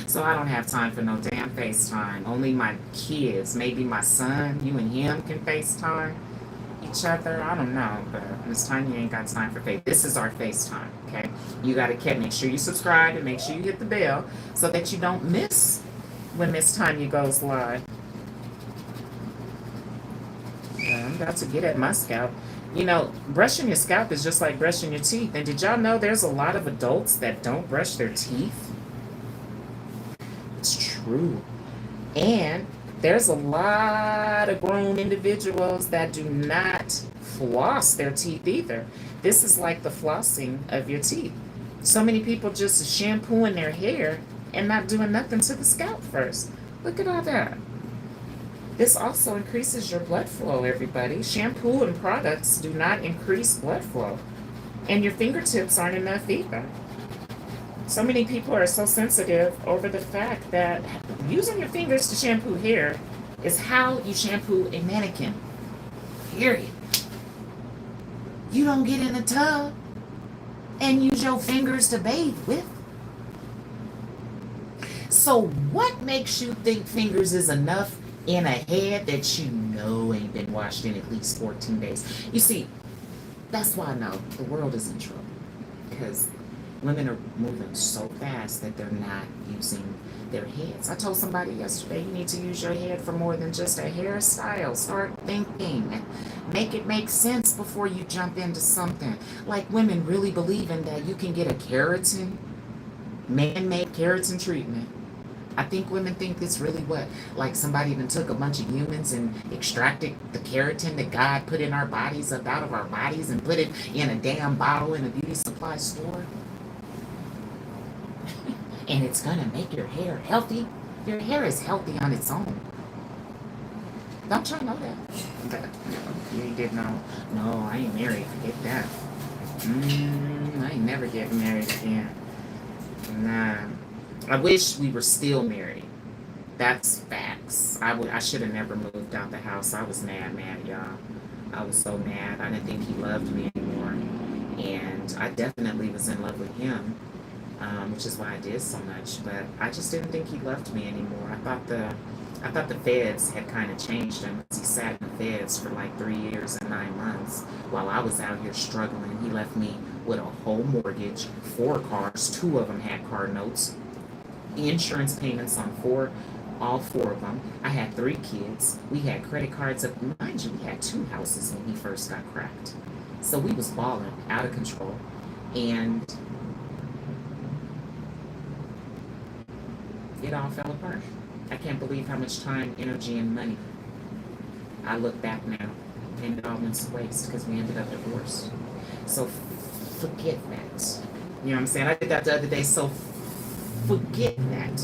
So I don't have time for no damn FaceTime. Only my kids, maybe my son, you and him can FaceTime each other. I don't know, but Miss Tanya ain't got time for Face. This is our FaceTime, okay? You gotta make sure you subscribe and make sure you hit the bell so that you don't miss when Miss Tanya goes live. Yeah, I'm about to get at my scalp. You know, brushing your scalp is just like brushing your teeth. And did y'all know there's a lot of adults that don't brush their teeth? It's true. And there's a lot of grown individuals that do not floss their teeth either. This is like the flossing of your teeth. So many people just shampooing their hair and not doing nothing to the scalp first. Look at all that. This also increases your blood flow, everybody. Shampoo and products do not increase blood flow. And your fingertips aren't enough either. So many people are so sensitive over the fact that using your fingers to shampoo hair is how you shampoo a mannequin. Period. You don't get in a tub and use your fingers to bathe with. So what makes you think fingers is enough in a head that you know ain't been washed in at least 14 days? You see, that's why I know the world is in trouble. Because Women are moving so fast that they're not using their heads. I told somebody yesterday, you need to use your head for more than just a hairstyle. Start thinking. Make it make sense before you jump into something. Like women really believing that you can get a keratin, man-made keratin treatment. I think women think it's really what? Like somebody even took a bunch of humans and extracted the keratin that God put in our bodies up out of our bodies and put it in a damn bottle in a beauty supply store. And it's gonna make your hair healthy. Your hair is healthy on its own. Don't y'all know that? You didn't know. No, I ain't married. Forget that. I ain't never getting married again. Nah. I wish we were still married. That's facts. I should have never moved out the house. I was mad, y'all. I was so mad. I didn't think he loved me anymore. And I definitely was in love with him, which is why I did so much. But I just didn't think he loved me anymore. I thought the feds had kind of changed him. He sat in the feds for like 3 years and 9 months while I was out here struggling. He left me with a whole mortgage, 4 cars, 2 of them had car notes, insurance payments on all 4 of them. I had 3 kids. We had credit cards up. Mind you, we had 2 houses when he first got cracked. So we was balling out of control. And it all fell apart. I can't believe how much time, energy, and money. I look back now, and it all went to waste because we ended up divorced. So forget that. You know what I'm saying? I did that the other day, so forget that.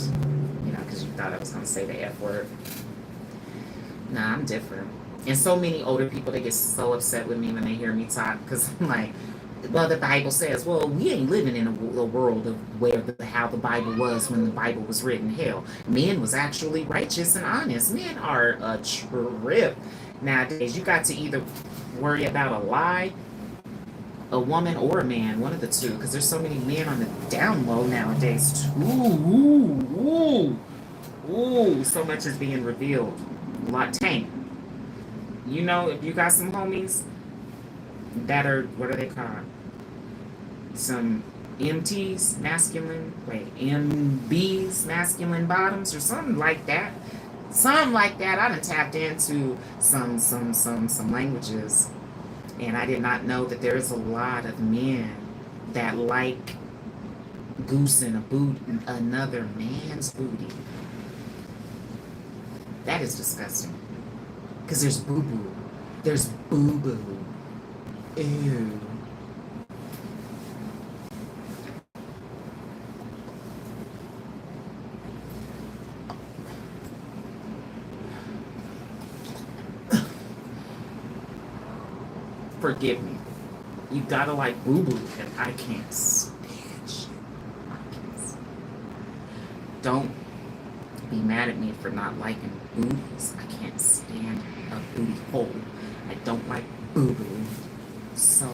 You know, because you thought I was going to say the F word. Nah, I'm different. And so many older people, they get so upset with me when they hear me talk because I'm like, well, the Bible says, well, we ain't living in a world of how the Bible was when the Bible was written. Hell, men was actually righteous and honest. Men are a trip nowadays. You got to either worry about a lie, a woman, or a man, one of the two, because there's so many men on the down low nowadays. Ooh, so much is being revealed. Tank. You know, if you got some homies that are, what are they called? Some MBs, masculine bottoms, or something like that. Something like that. I done tapped into some languages, and I did not know that there's a lot of men that like goosing another man's booty. That is disgusting. Because there's boo-boo. There's boo-boo. Ew. Forgive me. You gotta like boo-boo, and I can't stand shit. Don't be mad at me for not liking boobies. I can't stand a booty hole. I don't like boo-boo. So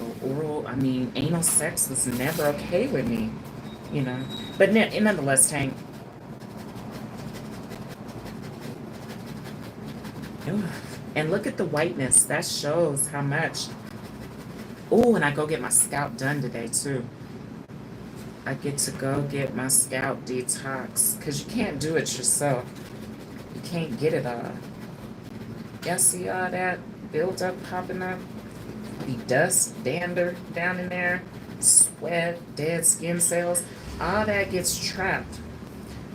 anal sex was never okay with me, you know. But nonetheless, Tank. And look at the whiteness. That shows how much. Oh, and I go get my scalp done today too. I get to go get my scalp detox because you can't do it yourself. You can't get it all. Y'all see all that built up, popping up? The dust, dander down in there, sweat, dead skin cells, all that gets trapped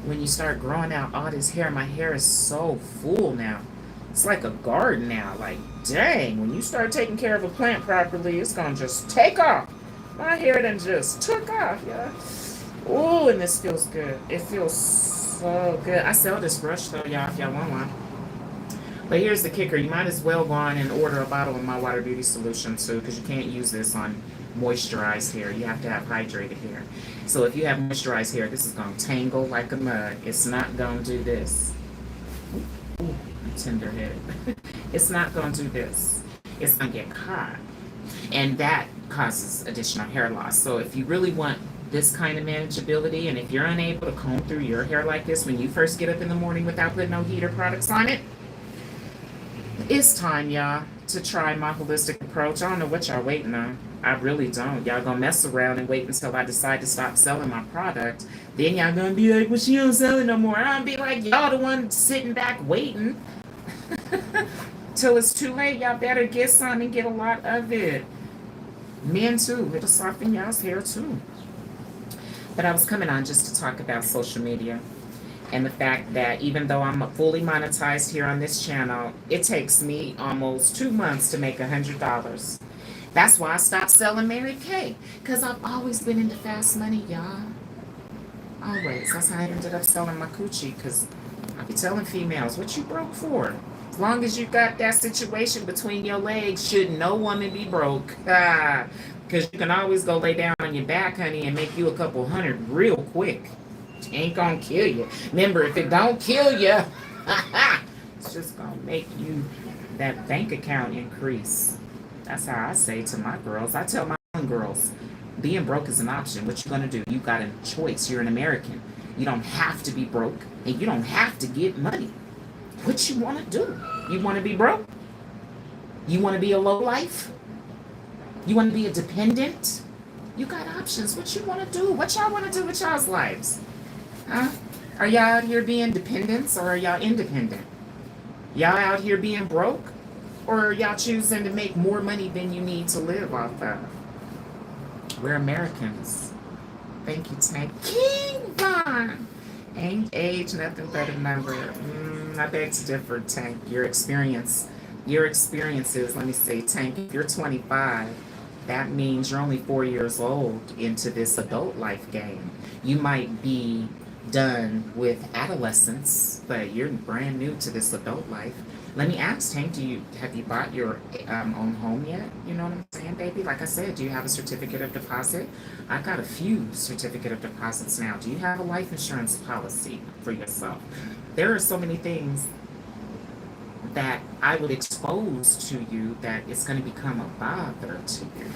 when you start growing out all this hair. My hair is so full now. It's like a garden now. Like, dang, when you start taking care of a plant properly, it's gonna just take off. My hair done just took off, yeah. Ooh, and this feels good. It feels so good. I sell this brush though, y'all, if y'all want one. But here's the kicker. You might as well go on and order a bottle of my water beauty solution too, because you can't use this on moisturized hair. You have to have hydrated hair. So if you have moisturized hair, this is going to tangle like a mug. It's not going to do this. Ooh, I'm tender-headed. It's not going to do this. It's going to get caught. And that causes additional hair loss. So if you really want this kind of manageability, and if you're unable to comb through your hair like this when you first get up in the morning without putting no heater products on it, It's time, y'all, to try my holistic approach. I don't know what y'all waiting on. I really don't. Y'all gonna mess around and wait until I decide to stop selling my product. Then y'all gonna be like, well, she don't sell it no more. I'm gonna be like, y'all the one sitting back waiting till it's too late. Y'all better get some and get a lot of it. Men too. It'll soften y'all's hair too. But I was coming on just to talk about social media and the fact that even though I'm fully monetized here on this channel, it takes me almost 2 months to make $100. That's why I stopped selling Mary Kay, because I've always been into fast money, y'all. Always. That's how I ended up selling my coochie, because I be telling females, what you broke for? As long as you got that situation between your legs, should no woman be broke. Because you can always go lay down on your back, honey, and make you a couple hundred real quick. It ain't gonna kill you. Remember, if it don't kill you, it's just gonna make you that bank account increase. That's how I say to my girls. I tell my young girls, being broke is an option. What you gonna do? You got a choice. You're an American. You don't have to be broke, and you don't have to get money. What you wanna do? You wanna be broke? You wanna be a low life? You wanna be a dependent? You got options. What you wanna do? What y'all wanna do with y'all's lives? Huh? Are y'all out here being dependents, or are y'all independent? Y'all out here being broke, or are y'all choosing to make more money than you need to live off of? We're Americans. Thank you, Tank. King Von! Ain't age nothing but a number. I beg to differ, Tank. Your experiences, let me say, Tank, if you're 25, that means you're only 4 years old into this adult life game. You might be done with adolescence, but you're brand new to this adult life. Let me ask, Tank, have you bought your own home yet? You know what I'm saying, baby? Like I said, do you have a certificate of deposit? I got a few certificate of deposits now. Do you have a life insurance policy for yourself? There are so many things that I would expose to you that it's going to become a bother to you.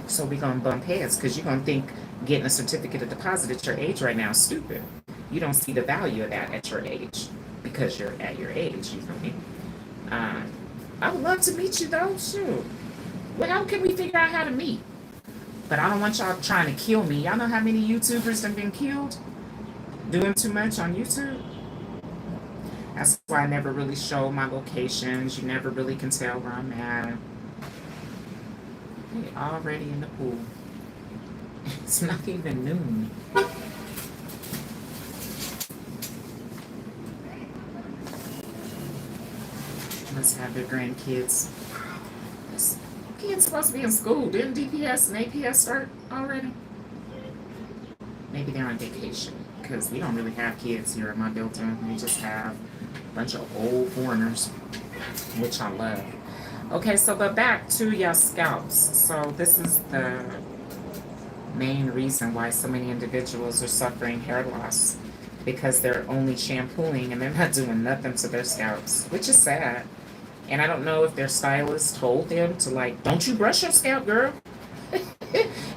So we're going to bump heads, because you're going to think getting a certificate of deposit at your age right now is stupid. You don't see the value of that at your age, because you're at your age, you feel me? I would love to meet you though, shoot. Well, how can we figure out how to meet? But I don't want y'all trying to kill me. Y'all know how many YouTubers have been killed doing too much on YouTube? That's why I never really show my locations. You never really can tell where I'm at. They already in the pool. It's not even noon. Must have their grandkids. This kid's supposed to be in school. Didn't DPS and APS start already? Maybe they're on vacation, because we don't really have kids here in my building. We just have a bunch of old foreigners, which I love. Okay, so but back to your scalps. So this is the main reason why so many individuals are suffering hair loss, because they're only shampooing and they're not doing nothing to their scalps, which is sad. And I don't know if their stylist told them to, like, don't you brush your scalp, girl.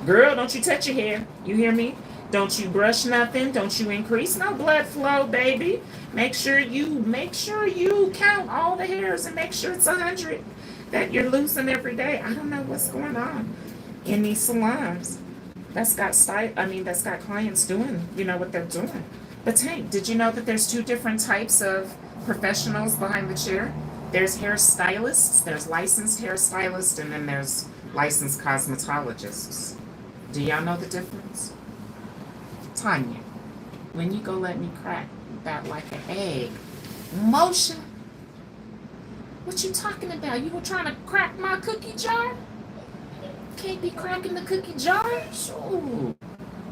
Girl, don't you touch your hair. You hear me? Don't you brush nothing. Don't you increase no blood flow, baby. Make sure you count all the hairs and make sure it's 100 that you're losing every day. I don't know what's going on in these salons. That's got clients doing, what they're doing. But Tank, did you know that there's 2 different types of professionals behind the chair? There's hairstylists, there's licensed hairstylists, and then there's licensed cosmetologists. Do y'all know the difference? Tanya, when you go let me crack that like an egg. Moshe, what you talking about? You were trying to crack my cookie jar? Can't be cracking the cookie jar? Sure.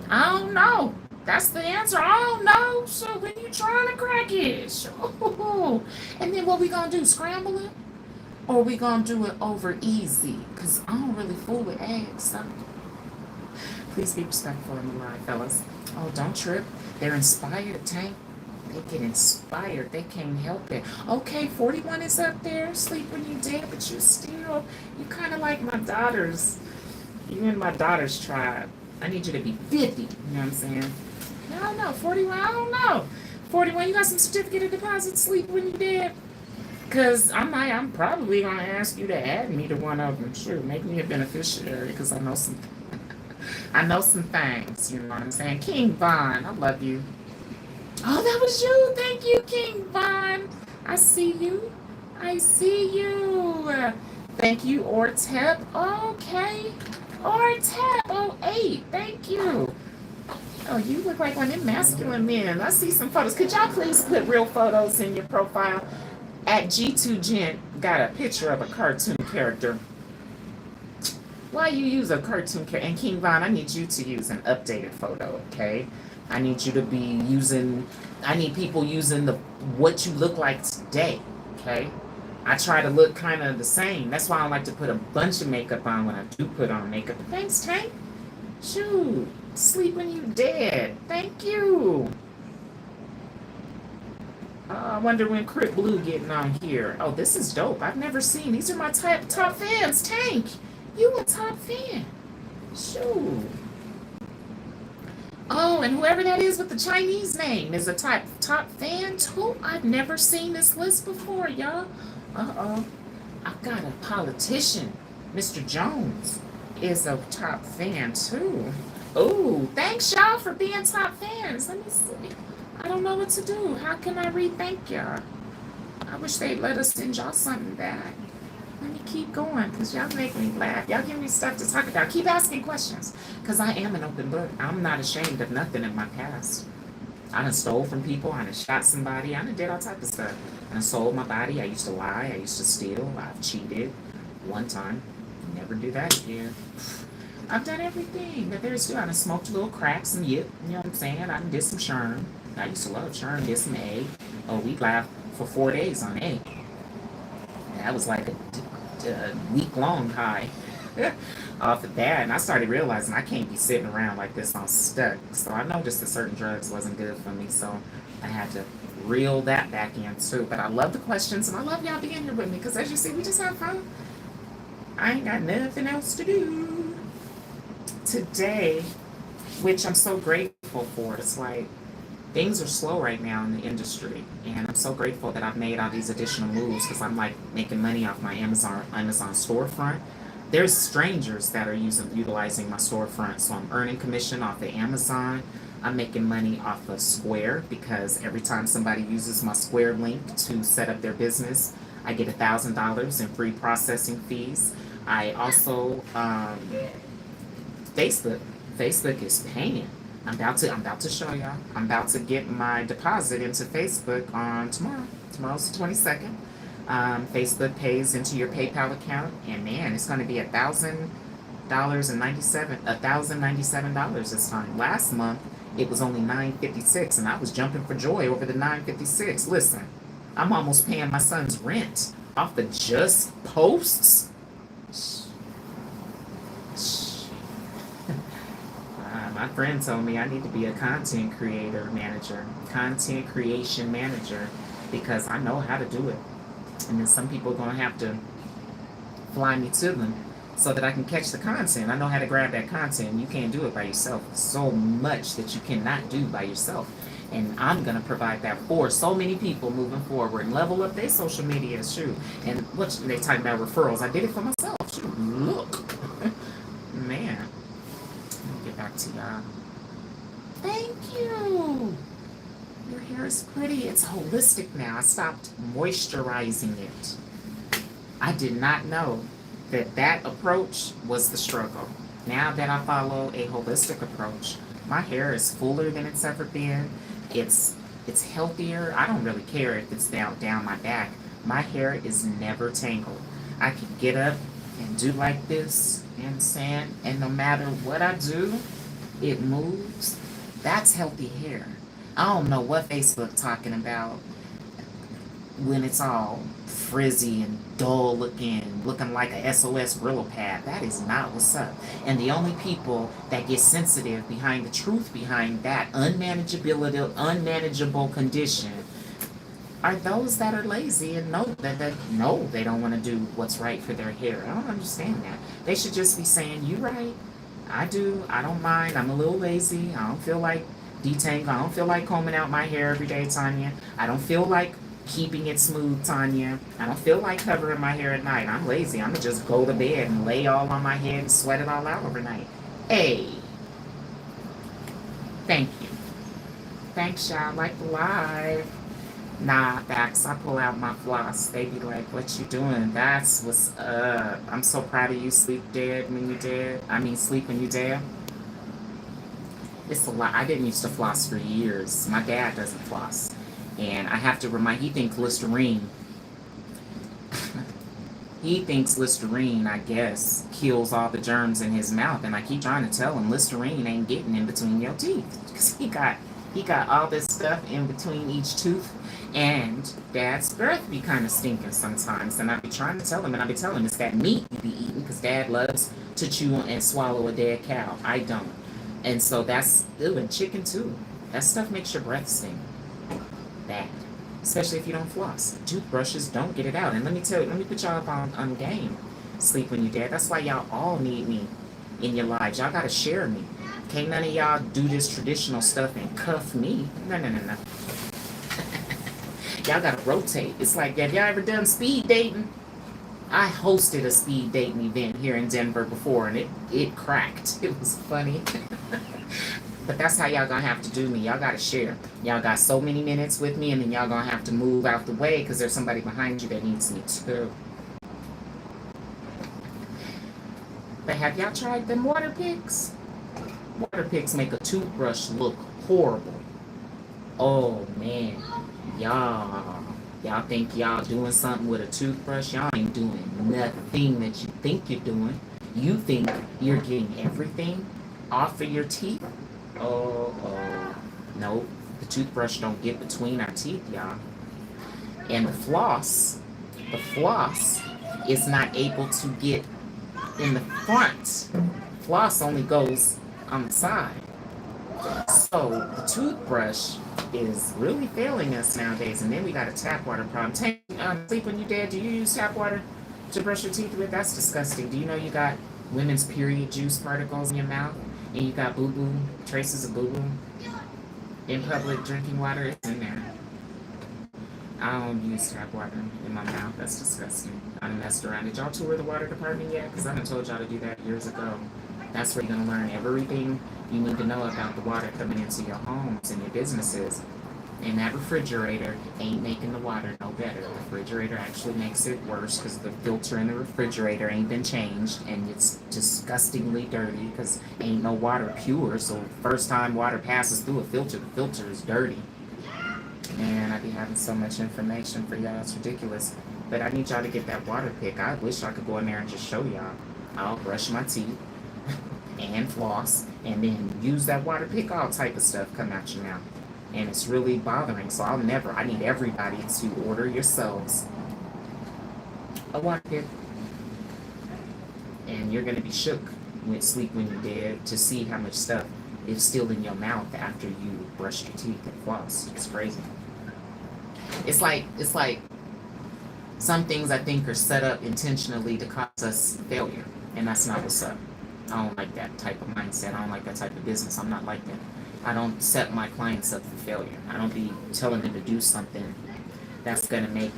I don't know. That's the answer. I don't know. So when you trying to crack it? Sure. And then what we gonna do? Scramble it? Or we gonna do it over easy? Because I don't really fool with eggs. So please be respectful in the line, fellas. Oh, don't trip. They're inspired, Tank. They get inspired. They can't help it. Okay, 41 is up there. Sleep when you dead, but you kind of like my daughters. You in my daughter's tribe. I need you to be 50. You know what I'm saying? I don't know. 41, I don't know. 41, you got some certificate of deposit, sleep when you dead. Cause I'm probably gonna ask you to add me to one of them. Sure, make me a beneficiary. Cause I know some things. You know what I'm saying? King Von, I love you. Oh, that was you. Thank you, King Von. I see you. I see you. Thank you, Ortep. Okay. Ortep 08. Thank you. Oh, you look like one of them masculine men. I see some photos. Could y'all please put real photos in your profile? At G2Gent got a picture of a cartoon character. Why you use a cartoon character? And King Von, I need you to use an updated photo, okay? I need you to be using, I need people using the what you look like today, okay? I try to look kind of the same. That's why I like to put a bunch of makeup on when I do put on makeup. Thanks, Tank. Shoot, sleep when you dead. Thank you. I wonder when Crit Blue getting on here. Oh, this is dope. I've never seen. These are my top fans. Tank, you a top fan. Shoot. Oh, and whoever that is with the Chinese name is a top fan too. I've never seen this list before, y'all. Uh-oh. I've got a politician. Mr. Jones is a top fan too. Oh, thanks y'all for being top fans. Let me see. I don't know what to do. How can I re-thank y'all? I wish they'd let us send y'all something back. Let me keep going, because y'all make me laugh. Y'all give me stuff to talk about. Keep asking questions, because I am an open book. I'm not ashamed of nothing in my past. I done stole from people. I done shot somebody. I done did all type of stuff. I done sold my body. I used to lie. I used to steal. I've cheated one time. Never do that again. I've done everything that there is to do. I done smoked little cracks and yip. You know what I'm saying? I done did some churn. I used to love churn. Did some egg. Oh, we laughed for 4 days on egg. That was like a week-long high off of that. And I started realizing I can't be sitting around like this on stuck. So I noticed that certain drugs wasn't good for me. So I had to reel that back in too. But I love the questions and I love y'all being here with me because as you see, we just have fun. I ain't got nothing else to do today, which I'm so grateful for. It's like things are slow right now in the industry, and I'm so grateful that I've made all these additional moves because I'm like making money off my Amazon storefront. There's strangers that are utilizing my storefront, so I'm earning commission off of Amazon. I'm making money off of Square because every time somebody uses my Square link to set up their business, I get $1,000 in free processing fees. I also Facebook. Facebook is paying. I'm about to show y'all. I'm about to get my deposit into Facebook on tomorrow. Tomorrow's the 22nd. Facebook pays into your PayPal account, and man, it's going to be $1,097 this time. Last month it was only $956, and I was jumping for joy over the $956. Listen, I'm almost paying my son's rent off the just posts. My friend told me I need to be a content creation manager, because I know how to do it. And then some people are going to have to fly me to them so that I can catch the content. I know how to grab that content. You can't do it by yourself. So much that you cannot do by yourself. And I'm going to provide that for so many people moving forward and level up their social media, shoot. And what they talking about referrals. I did it for myself. Shoot, look. Man. Let me get back to y'all. Thank you. Your hair is pretty. It's holistic now. I stopped moisturizing it. I did not know that approach was the struggle. Now that I follow a holistic approach, my hair is fuller than it's ever been. It's healthier. I don't really care if it's down my back. My hair is never tangled. I can get up and do like this, you know what I'm saying? And no matter what I do, it moves. That's healthy hair. I don't know what Facebook talking about when it's all frizzy and dull looking like a SOS Brillo pad. That is not what's up. And the only people that get sensitive behind the truth behind that unmanageable condition are those that are lazy and know that no, they don't want to do what's right for their hair. I don't understand that. They should just be saying, "You right. I do. I don't mind. I'm a little lazy. I don't feel like detangling. I don't feel like combing out my hair every day, Tanya. I don't feel like keeping it smooth, Tanya. I don't feel like covering my hair at night. I'm lazy. I'm gonna just go to bed and lay all on my head and sweat it all out overnight. Hey, thank you. Thanks, y'all. Like the live. Nah, facts. I pull out my floss. They be like, what you doing? That's what's up. I'm so proud of you. Sleep dead when you dead. I mean, sleep when you dead. It's a lot. I didn't used to floss for years. My dad doesn't floss. And I have to remind, he thinks Listerine, I guess, kills all the germs in his mouth. And I keep trying to tell him Listerine ain't getting in between your teeth. Because he got all this stuff in between each tooth. And Dad's breath be kind of stinking sometimes. And I be trying to tell him, and I be telling him it's that meat you be eating. Because Dad loves to chew and swallow a dead cow. I don't. And so that's, ew, and chicken too. That stuff makes your breath stink. Bad. Especially if you don't floss. Toothbrushes don't get it out. And let me put y'all up on game. Sleep when you dead. That's why y'all all need me in your lives. Y'all gotta share me. Can't none of y'all do this traditional stuff and cuff me. No. Y'all gotta rotate. It's like, have y'all ever done speed dating? I hosted a speed dating event here in Denver before, and it cracked. It was funny. But that's how y'all gonna have to do me. Y'all gotta share. Y'all got so many minutes with me, and then y'all gonna have to move out the way because there's somebody behind you that needs me too. But have y'all tried them water picks? Water picks make a toothbrush look horrible. Oh man, y'all think y'all doing something with a toothbrush? Y'all ain't doing nothing that you think you're doing. You think you're getting everything off of your teeth? Oh, no, the toothbrush don't get between our teeth, y'all. And the floss is not able to get in the front. Floss only goes on the side. So the toothbrush is really failing us nowadays. And then we got a tap water problem. Sleep when you dead, do you use tap water to brush your teeth with? That's disgusting. Do you know you got women's period juice particles in your mouth? And you got boo-boo, traces of boo-boo in public drinking water? It's in there. I don't use tap water in my mouth. That's disgusting. I done messed around. Did y'all tour the water department yet? Because I done told y'all to do that years ago. That's where you're going to learn everything you need to know about the water coming into your homes and your businesses. And that refrigerator ain't making the water no better. The refrigerator actually makes it worse because the filter in the refrigerator ain't been changed, and it's disgustingly dirty because ain't no water pure. So first time water passes through a filter, the filter is dirty. Man, I be having so much information for y'all. It's ridiculous. But I need y'all to get that water pick. I wish I could go in there and just show y'all. I'll brush my teeth and floss and then use that water pick. All type of stuff come out your mouth. And it's really bothering. So I need everybody to order yourselves a water pick. And you're going to be shook with Sleep When You're Dead to see how much stuff is still in your mouth after you brush your teeth and floss. It's crazy. It's like some things I think are set up intentionally to cause us failure. And that's not what's up. I don't like that type of mindset. I don't like that type of business. I'm not like that. I don't set my clients up for failure. I don't be telling them to do something that's going to make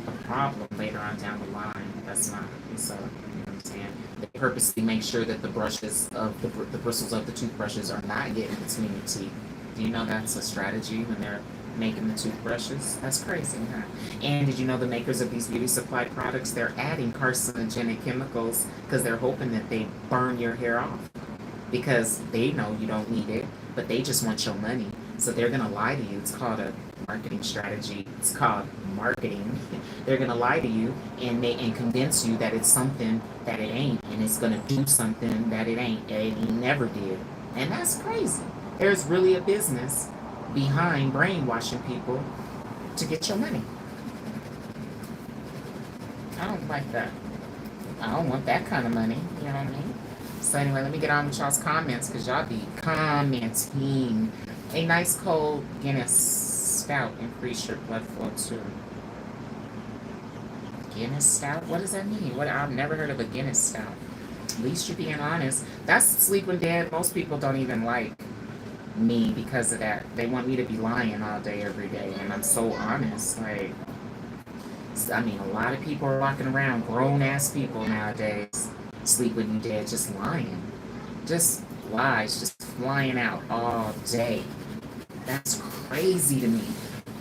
a problem later on down the line. That's not, so, you know what I'm saying? They purposely make sure that the bristles of the toothbrushes are not getting between your teeth. Do you know that's a strategy when they're making the toothbrushes? That's crazy, huh? And did you know the makers of these beauty supply products, they're adding carcinogenic chemicals because they're hoping that they burn your hair off, because they know you don't need it, but they just want your money. So they're going to lie to you. It's called a marketing strategy. It's called marketing. They're going to lie to you and convince you that it's something that it ain't, and it's going to do something that it ain't, that it never did. And that's crazy. There's really a business behind brainwashing people to get your money. I don't like that. I don't want that kind of money. You know what I mean? So anyway, let me get on with y'all's comments, because y'all be commenting. A nice cold Guinness Stout increase your blood flow too. Guinness Stout? What does that mean? I've never heard of a Guinness Stout. At least you're being honest. That's Sleep When Dead. Most people don't even like me because of that. They want me to be lying all day, every day, and I'm so honest. Like, I mean, a lot of people are walking around, grown ass people nowadays, sleep when you dead, just lying. Just lies, just flying out all day. That's crazy to me.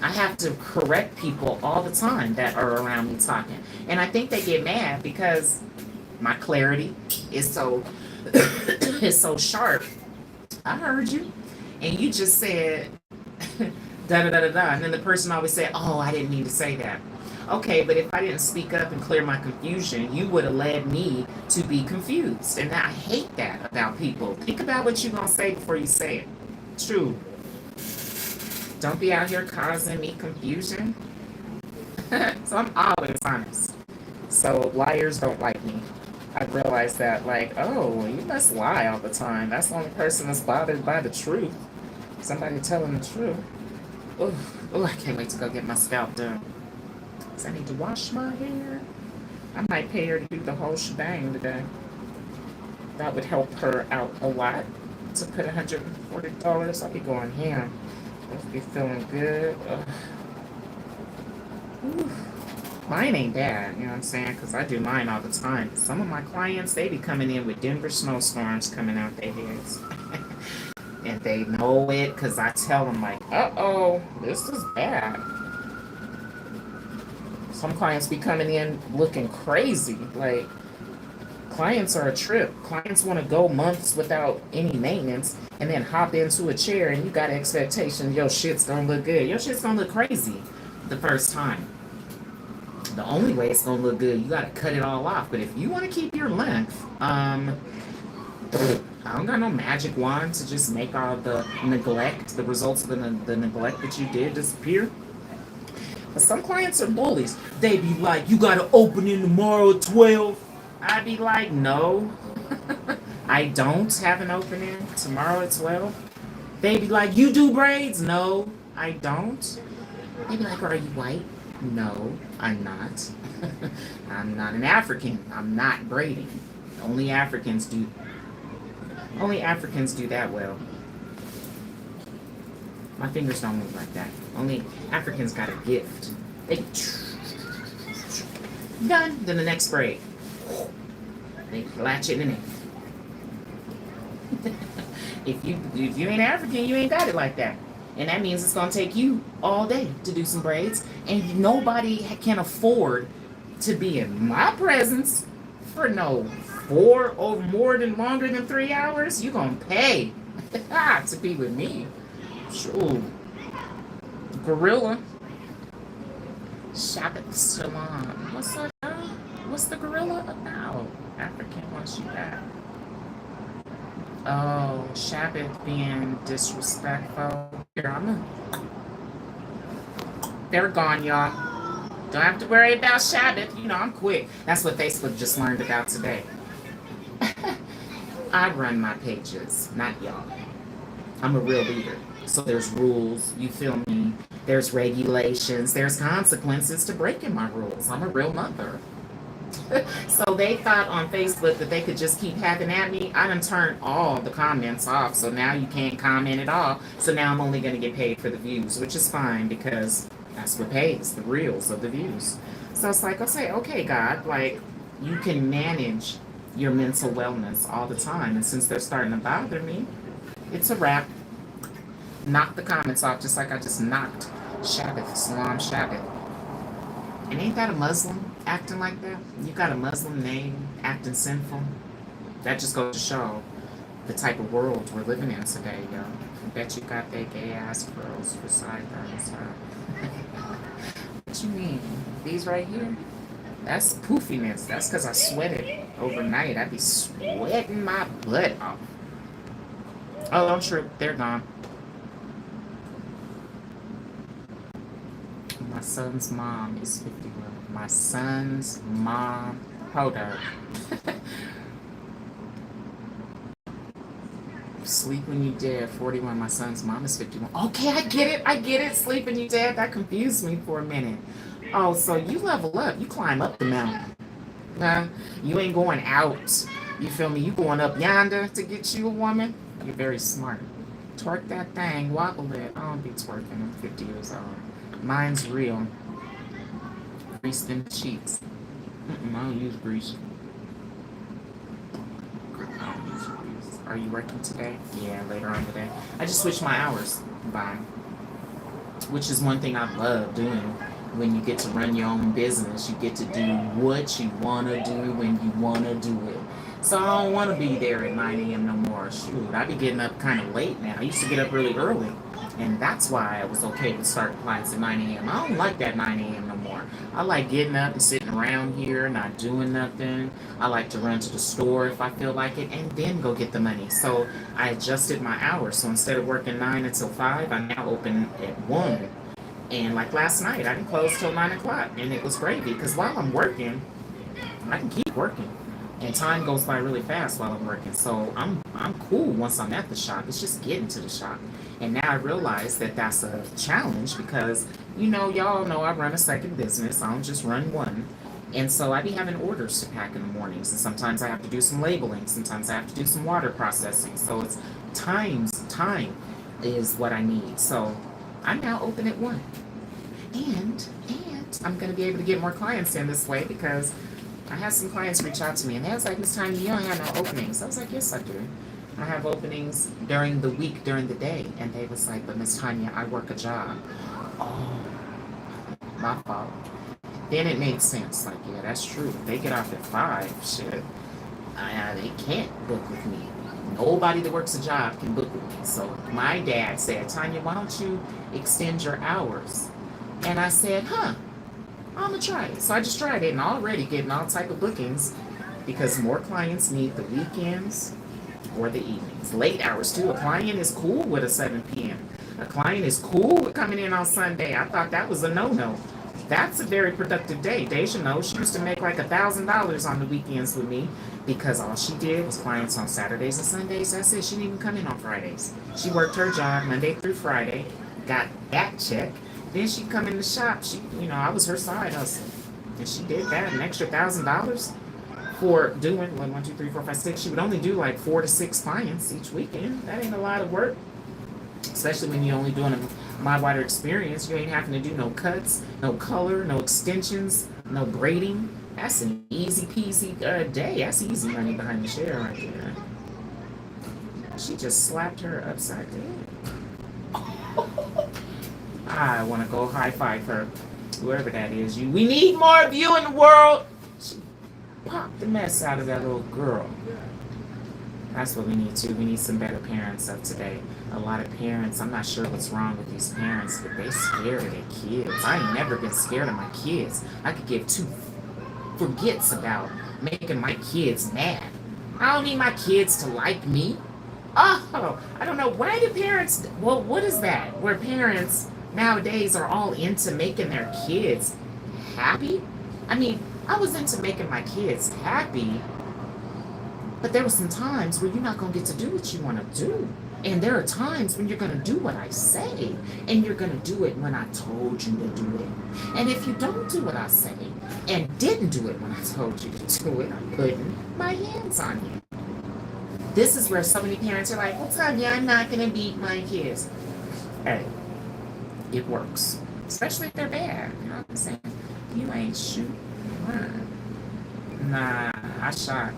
I have to correct people all the time that are around me talking. And I think they get mad because my clarity is so is so sharp. I heard you. And you just said da da da da da. And then the person always said, oh, I didn't mean to say that. Okay, but if I didn't speak up and clear my confusion, you would have led me to be confused. And I hate that about people. Think about what you're going to say before you say it. True. Don't be out here causing me confusion. So I'm always honest. So liars don't like me. I realized that, like, oh, you must lie all the time. That's the only person that's bothered by the truth. Somebody telling the truth. Oh, I can't wait to go get my scalp done. Because I need to wash my hair. I might pay her to do the whole shebang today. That would help her out a lot. To put $140, I'll be going ham. I'll be feeling good. Mine ain't bad, you know what I'm saying? Because I do mine all the time. Some of my clients, they be coming in with Denver snowstorms coming out their heads. And they know it because I tell them, like, uh-oh, this is bad. Some clients be coming in looking crazy. Like, clients are a trip. Clients want to go months without any maintenance and then hop into a chair and you got an expectation your shit's gonna look good. Your shit's gonna look crazy the first time. The only way it's gonna look good, you gotta cut it all off. But if you want to keep your length, I don't got no magic wand to just make all the neglect, the results of the neglect that you did disappear. But some clients are bullies. They be like, you gotta open in tomorrow at 12. I'd be like, no, I don't have an opening tomorrow at 12. They be like, you do braids? No, I don't. They be like, are you white? No, I'm not. I'm not an African. I'm not braiding. Only Africans do. Only Africans do that well. My fingers don't move like that. Only Africans got a gift. They done. Then the next braid. They latch it in it. If you ain't African, you ain't got it like that. And that means it's gonna take you all day to do some braids, and nobody can afford to be in my presence for no 4 or more than longer than 3 hours. You gonna pay to be with me. Sure. Gorilla. Shop at the salon. What's up, y'all? What's the gorilla about? African wants you back. Oh, Shabbat being disrespectful. Here, they're gone, y'all. Don't have to worry about Shabbat. You know, I'm quick. That's what Facebook just learned about today. I run my pages, not y'all. I'm a real leader. So there's rules, you feel me? There's regulations, there's consequences to breaking my rules. I'm a real mother. So they thought on Facebook that they could just keep hacking at me. I done turned all the comments off, so now you can't comment at all. So now I'm only going to get paid for the views, which is fine because that's what pays, the reels of the views. So it's like, I say, okay, God, like, you can manage your mental wellness all the time. And since they're starting to bother me, it's a wrap. Knock the comments off just like I just knocked Shabbat, Salam Shabbat. And ain't that a Muslim acting like that? You got a Muslim name acting sinful? That just goes to show the type of world we're living in today, yo. I bet you got that gay ass girls for sideburns, huh? What you mean? These right here? That's poofiness. That's because I sweated overnight. I be sweating my butt off. Oh, don't trip. They're gone. My son's mom is 51. My son's mom. Hold up. Sleep when you dead. 41. My son's mom is 51. Okay, I get it. I get it. Sleep when you dead. That confused me for a minute. Oh, so you level up. You climb up the mountain. You ain't going out. You feel me? You going up yonder to get you a woman? You're very smart. Twerk that thing, wobble it. I don't be twerking. I'm 50 years old. Mine's real. Grease them cheeks. I don't use grease. I don't use grease. Are you working today? Yeah, later on today. I just switched my hours by, which is one thing I love doing. When you get to run your own business, you get to do what you want to do when you want to do it. So I don't want to be there at 9 a.m. no more. Shoot, I be getting up kind of late now. I used to get up really early. And that's why I was okay with starting clients at 9 a.m. I don't like that 9 a.m. no more. I like getting up and sitting around here, not doing nothing. I like to run to the store if I feel like it and then go get the money. So I adjusted my hours. So instead of working 9 until 5, I now open at 1. And like last night, I didn't close till 9 o'clock. And it was gravy because while I'm working, I can keep working. And time goes by really fast while I'm working. So I'm cool once I'm at the shop. It's just getting to the shop. And now I realize that that's a challenge because, y'all know I run a second business. I don't just run one. And so I be having orders to pack in the mornings. And sometimes I have to do some labeling. Sometimes I have to do some water processing. So it's time is what I need. So I'm now open at 1. And I'm going to be able to get more clients in this way because I had some clients reach out to me and they was like, Miss Tanya, you don't have no openings. I was like, yes, I do. I have openings during the week, during the day. And they was like, but Miss Tanya, I work a job. Oh, my fault. Then it made sense. Like, yeah, that's true. If they get off at 5, shit, they can't book with me. Nobody that works a job can book with me. So my dad said, Tanya, why don't you extend your hours? And I said, I'm gonna try it. So I just tried it and already getting all type of bookings because more clients need the weekends or the evenings. Late hours too. A client is cool with a 7 p.m. A client is cool with coming in on Sunday. I thought that was a no-no. That's a very productive day. Deja knows she used to make like $1,000 on the weekends with me because all she did was clients on Saturdays and Sundays. That's it. She didn't even come in on Fridays. She worked her job Monday through Friday, got that check. Then she'd come in the shop. I was her side hustle. And she did that, an extra $1,000 for doing 1, 2, 3, 4, 5, 6. She would only do like 4 to 6 clients each weekend. That ain't a lot of work. Especially when you're only doing a My Wider experience. You ain't having to do no cuts, no color, no extensions, no braiding. That's an easy peasy day. That's easy money behind the chair right there. She just slapped her upside the head. I want to go high five her, whoever that is. We need more of you in the world. She popped the mess out of that little girl. That's what we need too. We need some better parents of today. A lot of parents, I'm not sure what's wrong with these parents, but they scared of their kids. I ain't never been scared of my kids. I could give 2 forgets about making my kids mad. I don't need my kids to like me. Oh, I don't know. Why do parents, well, what is that? Where parents nowadays are all into making their kids happy? I mean, I was into making my kids happy, but there were some times where you're not going to get to do what you want to do. And there are times when you're going to do what I say, and you're going to do it when I told you to do it. And if you don't do what I say, and didn't do it when I told you to do it, I'm putting my hands on you. This is where so many parents are like, well, Tanya, I'm not going to beat my kids. Hey, it works. Especially if they're bad. You know what I'm saying? You ain't shoot. Nah, I shot.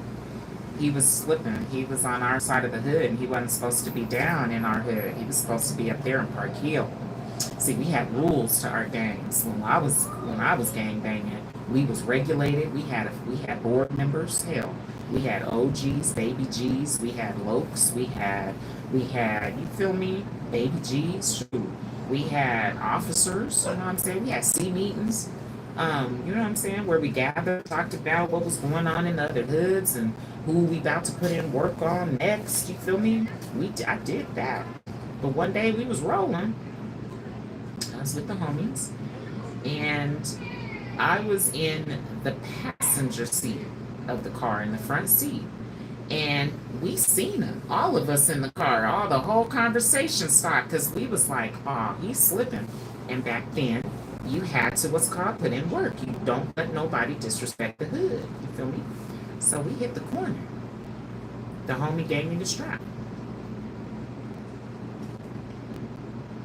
He was slipping. He was on our side of the hood, and he wasn't supposed to be down in our hood. He was supposed to be up there in Park Hill. See, we had rules to our gangs. When I was gang banging, we was regulated. We had board members. Hell, we had OGs, baby G's. We had lokes. We had. You feel me? Baby G's. Shoot. We had officers. You know what I'm saying? We had C meetings. You know what I'm saying? Where we gathered, talked about what was going on in the other hoods and who we about to put in work on next. You feel me? I did that. But one day we was rolling. I was with the homies, and I was in the passenger seat of the car, in the front seat. And we seen him, all of us in the car, the whole conversation stopped because we was like, oh, he's slipping. And back then, you had to, what's called, put in work. You don't let nobody disrespect the hood. You feel me? So we hit the corner. The homie gave me the strap.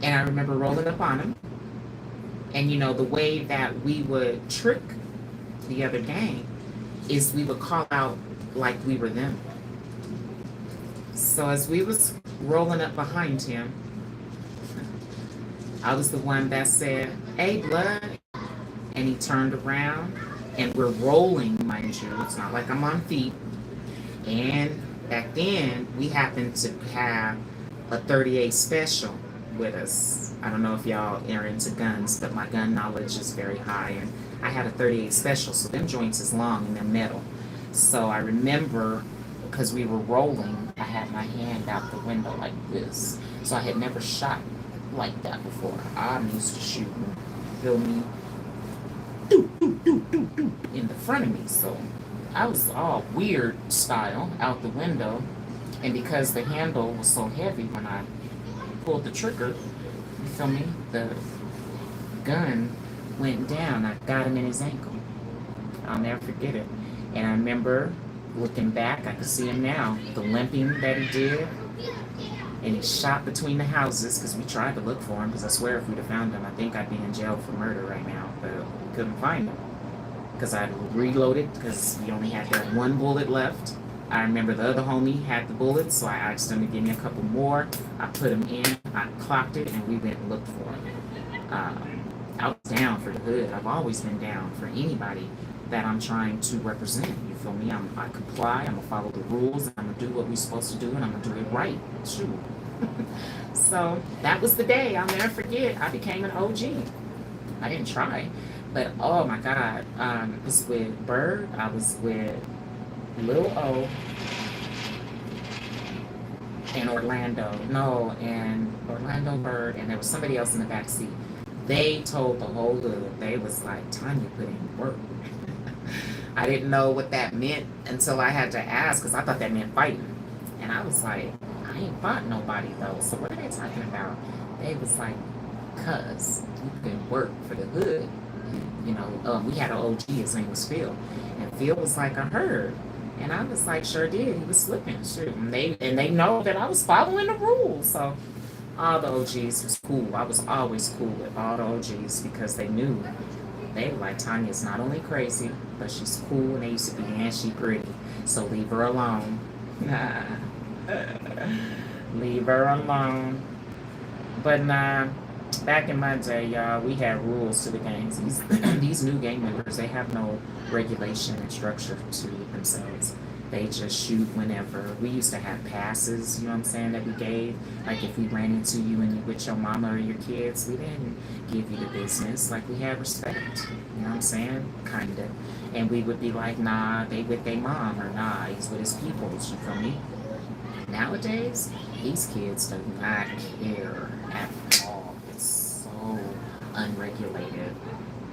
And I remember rolling up on him. And you know, the way that we would trick the other gang is we would call out like we were them. So as we was rolling up behind him, I was the one that said, "Hey, blood." And he turned around and we're rolling, mind you. It's not like I'm on feet. And back then, we happened to have a 38 special with us. I don't know if y'all are into guns, but my gun knowledge is very high. And I had a 38 special, so them joints is long and they're metal. So I remember, because we were rolling, I had my hand out the window like this. So I had never shot like that before. I'm used to shooting, feel me, in the front of me. So I was all weird style out the window. And because the handle was so heavy when I pulled the trigger, you feel me? The gun went down. I got him in his ankle. I'll never forget it. And I remember looking back, I could see him now, the limping that he did. And he shot between the houses because we tried to look for him, because I swear if we'd have found him, I think I'd be in jail for murder right now. But we couldn't find him because I reloaded because we only had that one bullet left. I remember the other homie had the bullets, so I asked him to give me a couple more. I put him in, I clocked it, and we went and looked for him. I was down for the hood. I've always been down for anybody that I'm trying to represent. You feel me? I comply. I'm gonna follow the rules. I'm gonna do what we're supposed to do, and I'm gonna do it right. Shoot. So that was the day I'll never forget. I became an OG. I didn't try, but oh my God, I was with Bird. I was with Lil O and Orlando. No, and Orlando, Bird, and there was somebody else in the back seat. They told the whole hood. They was like, "Tanya put in work." I didn't know what that meant until I had to ask, because I thought that meant fighting. And I was like, I ain't fought nobody though. So what are they talking about? They was like, "Cuz you put in work for the hood." You know, we had an OG, his name was Phil. And Phil was like, "I heard." And I was like, "Sure did." He was slipping. Shoot. And they know that I was following the rules. So all the OGs was cool. I was always cool with all the OGs because they knew. They were like, "Tanya's not only crazy, but she's cool," and they used to be, "And she pretty. So leave her alone." Leave her alone. But nah, back in my day, y'all, we had rules to the games. These new gang members, they have no regulation and structure to themselves. They just shoot whenever. We used to have passes, you know what I'm saying, that we gave. Like if we ran into you and you with your mama or your kids, we didn't give you the business. Like we had respect, you know what I'm saying? Kinda. And we would be like, "Nah, they with their mom," or "Nah, he's with his peoples," you feel me? Nowadays, these kids do not care at all. It's so unregulated.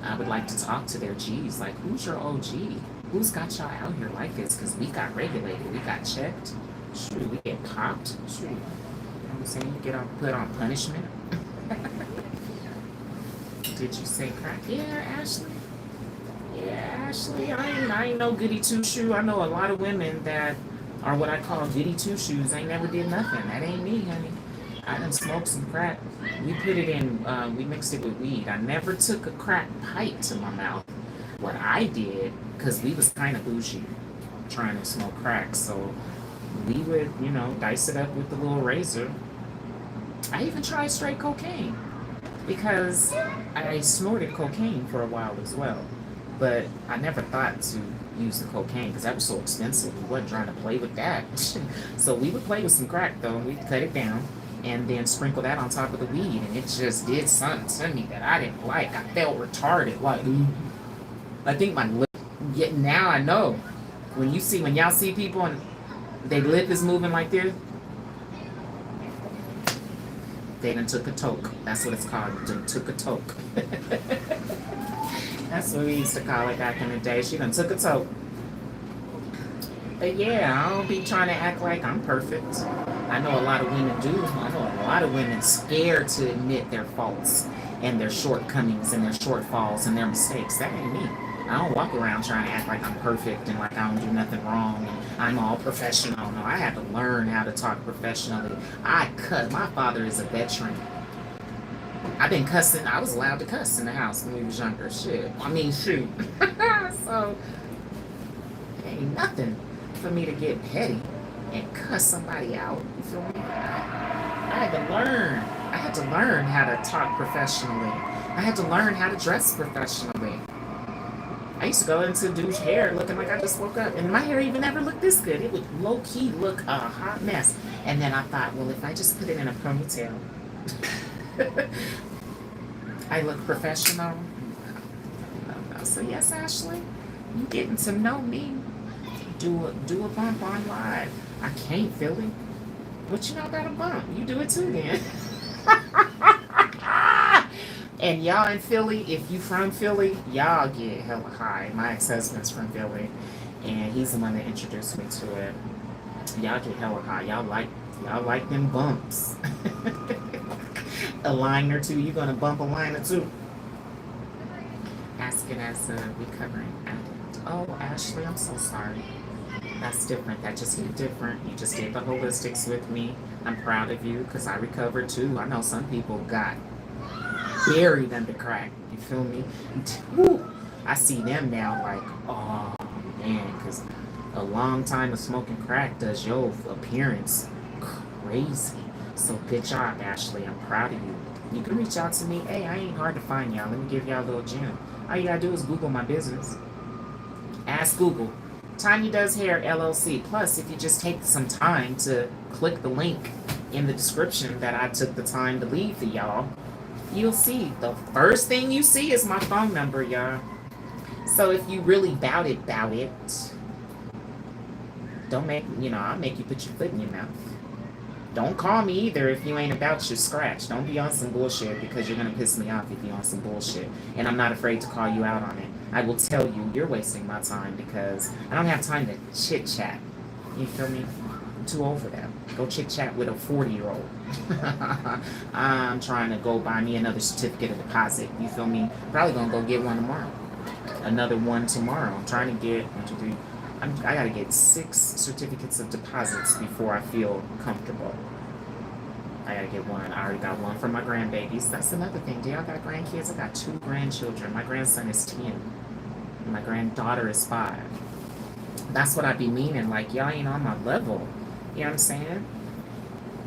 I would like to talk to their G's, like, who's your OG? Who's got y'all out here like this? Because we got regulated, we got checked. Shoot, we get popped. Shoot, you know what I'm saying? You get put on punishment. Did you say crack? Yeah, Ashley. Yeah, Ashley. I ain't no goody two shoe. I know a lot of women that are what I call goody two shoes. Ain't never did nothing. That ain't me, honey. I done smoked some crack. We put it in, we mixed it with weed. I never took a crack pipe to my mouth. What I did, because we was kind of bougie trying to smoke crack, so we would, you know, dice it up with the little razor. I even tried straight cocaine because I snorted cocaine for a while as well. But I never thought to use the cocaine because that was so expensive. We wasn't trying to play with that. So we would play with some crack though. We'd cut it down and then sprinkle that on top of the weed, and it just did something to me that I didn't like. I felt retarded. Like, I think my lip. Yet now I know. When y'all see people and their lip is moving like this, they done took a toke. That's what it's called. Done took a toke. That's what we used to call it back in the day. She done took a toke. But yeah, I don't be trying to act like I'm perfect. I know a lot of women do. I know a lot of women scared to admit their faults and their shortcomings and their shortfalls and their mistakes. That ain't me. I don't walk around trying to act like I'm perfect and like I don't do nothing wrong and I'm all professional. No, I had to learn how to talk professionally. My father is a veteran. I've been cussing. I was allowed to cuss in the house when we was younger. Shit. I mean, shoot. So, it ain't nothing for me to get petty and cuss somebody out. You feel me? I had to learn. I had to learn how to talk professionally. I had to learn how to dress professionally. I used to go into dude's hair looking like I just woke up, and my hair even never looked this good. It would low key look a hot mess. And then I thought, well, if I just put it in a ponytail, I look professional. No. So yes, Ashley, you getting to know me. Do a bump on live. I can't, Philly. What you know about a bump? You do it too, then. And y'all in Philly, if you from Philly, y'all get hella high. My ex-husband's from Philly, and he's the one that introduced me to it. Y'all get hella high. Y'all like them bumps. A line or two, you gonna bump a line or two. Ask it as a recovering addict. Oh, Ashley, I'm so sorry. That's different. That just hit different. You just did the holistics with me. I'm proud of you because I recovered too. I know some people got buried under crack. You feel me? Woo. I see them now like, oh man, because a long time of smoking crack does your appearance crazy. So good job, Ashley. I'm proud of you. You can reach out to me. Hey, I ain't hard to find, y'all. Let me give y'all a little gem. All you gotta do is Google my business. Ask Google. Tanya Does Hair LLC. Plus, if you just take some time to click the link in the description that I took the time to leave for y'all, you'll see. The first thing you see is my phone number, y'all. So if you really bout it, don't make, I'll make you put your foot in your mouth. Don't call me either if you ain't about your scratch. Don't be on some bullshit because you're going to piss me off if you're on some bullshit. And I'm not afraid to call you out on it. I will tell you you're wasting my time because I don't have time to chit-chat. You feel me? I'm too old for that. Go chit-chat with a 40-year-old. I'm trying to go buy me another certificate of deposit. You feel me? Probably going to go get one tomorrow. Another one tomorrow. I'm trying to get, I gotta get 6 certificates of deposits before I feel comfortable. I gotta get one. I already got one for my grandbabies. That's another thing. Do y'all got grandkids? I got 2 grandchildren. My grandson is 10. And my granddaughter is 5. That's what I be meaning. Like, y'all ain't on my level. You know what I'm saying?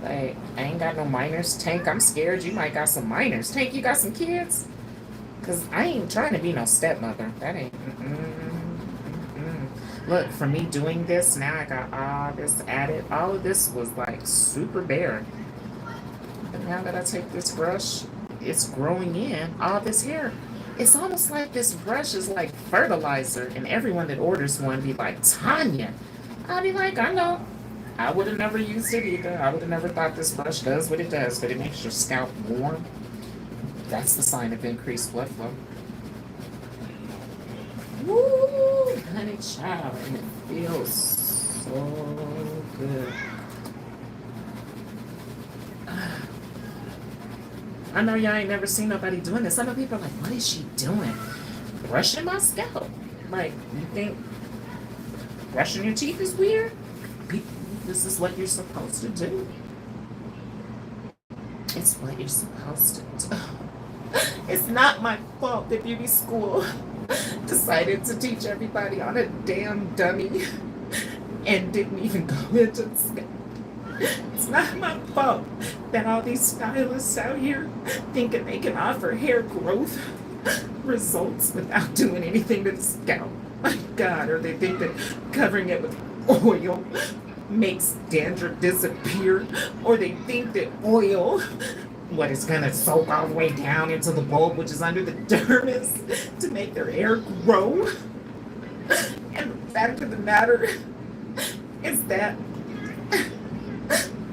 Like, I ain't got no minors. Tank, I'm scared you might got some minors. Tank, you got some kids? Because I ain't trying to be no stepmother. That ain't... Look, for me doing this, now I got all this added. All of this was like super bare. But now that I take this brush, it's growing in all this hair. It's almost like this brush is like fertilizer. And everyone that orders one be like, Tanya. I'll be like, I know. I would have never used it either. I would have never thought this brush does what it does. But it makes your scalp warm. That's the sign of increased blood flow. Woo, honey child, and it feels so good. I know y'all ain't never seen nobody doing this. Some people are like, what is she doing? Brushing my scalp. Like, you think brushing your teeth is weird? This is what you're supposed to do. It's what you're supposed to do. It's not my fault that beauty school decided to teach everybody on a damn dummy and didn't even go into the scalp. It's not my fault that all these stylists out here thinking they can offer hair growth results without doing anything to the scalp. My God, or they think that covering it with oil makes dandruff disappear, or they think that oil, what is gonna soak all the way down into the bulb, which is under the dermis, to make their hair grow. And the fact of the matter is that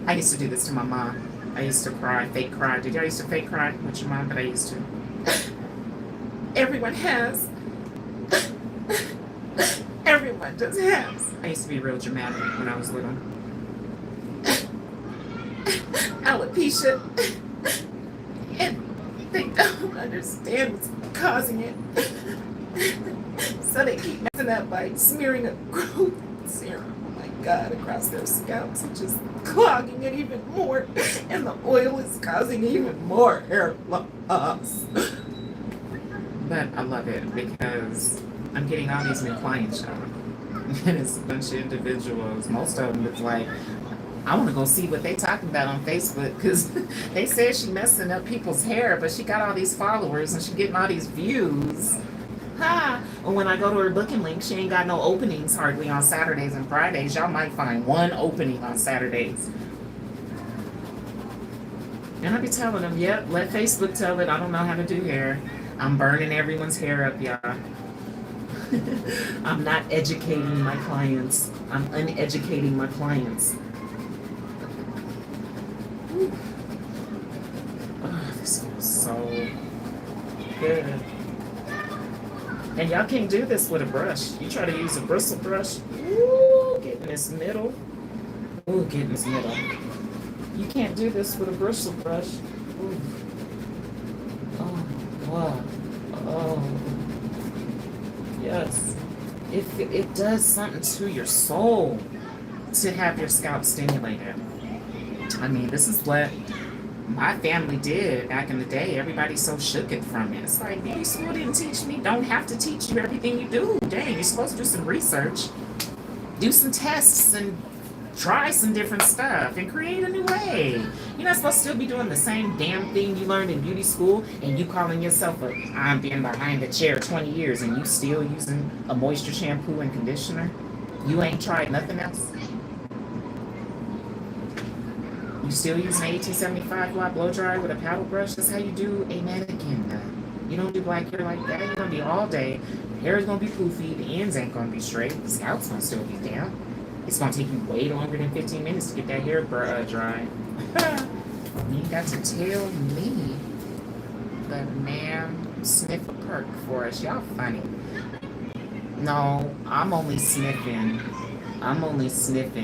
I used to do this to my mom. I used to cry, fake cry. Did y'all used to fake cry with your mom? But I used to. Everyone has. Everyone just has. I used to be real dramatic when I was little. Alopecia. And they don't understand what's causing it. So they keep messing up by smearing a growth serum. Oh my God, across their scalps and just clogging it even more. And the oil is causing even more hair loss. But I love it because I'm getting all these new clients, y'all. And it's a bunch of individuals. Most of them, it's like, I want to go see what they talking about on Facebook because they said she messing up people's hair, but she got all these followers and she getting all these views. Ha! And when I go to her booking link, she ain't got no openings hardly on Saturdays and Fridays. Y'all might find one opening on Saturdays. And I be telling them, yep, let Facebook tell it. I don't know how to do hair. I'm burning everyone's hair up, y'all. I'm not educating my clients. I'm uneducating my clients. Oh, this feels so good. And y'all can't do this with a brush. You try to use a bristle brush. Ooh, get in this middle. Ooh, get in this middle. You can't do this with a bristle brush. Ooh. Oh, God. Oh. Yes. It does something to your soul to have your scalp stimulated. I mean, this is what my family did back in the day. Everybody's so shook it from it. It's like, beauty school didn't teach me. Don't have to teach you everything you do. Dang, you're supposed to do some research, do some tests, and try some different stuff and create a new way. You're not supposed to still be doing the same damn thing you learned in beauty school and you calling yourself I'm been behind the chair 20 years and you still using a moisture shampoo and conditioner. You ain't tried nothing else. You still using an 1875 watt blow dryer with a paddle brush? That's how you do a mannequin. You don't do black hair like that. You're gonna be all day. Hair is gonna be poofy. The ends ain't gonna be straight. The scalp's gonna still be down. It's gonna take you way longer than 15 minutes to get that hair dry. You got to tell me. But ma'am, sniff a perk for us. Y'all funny. No, I'm only sniffing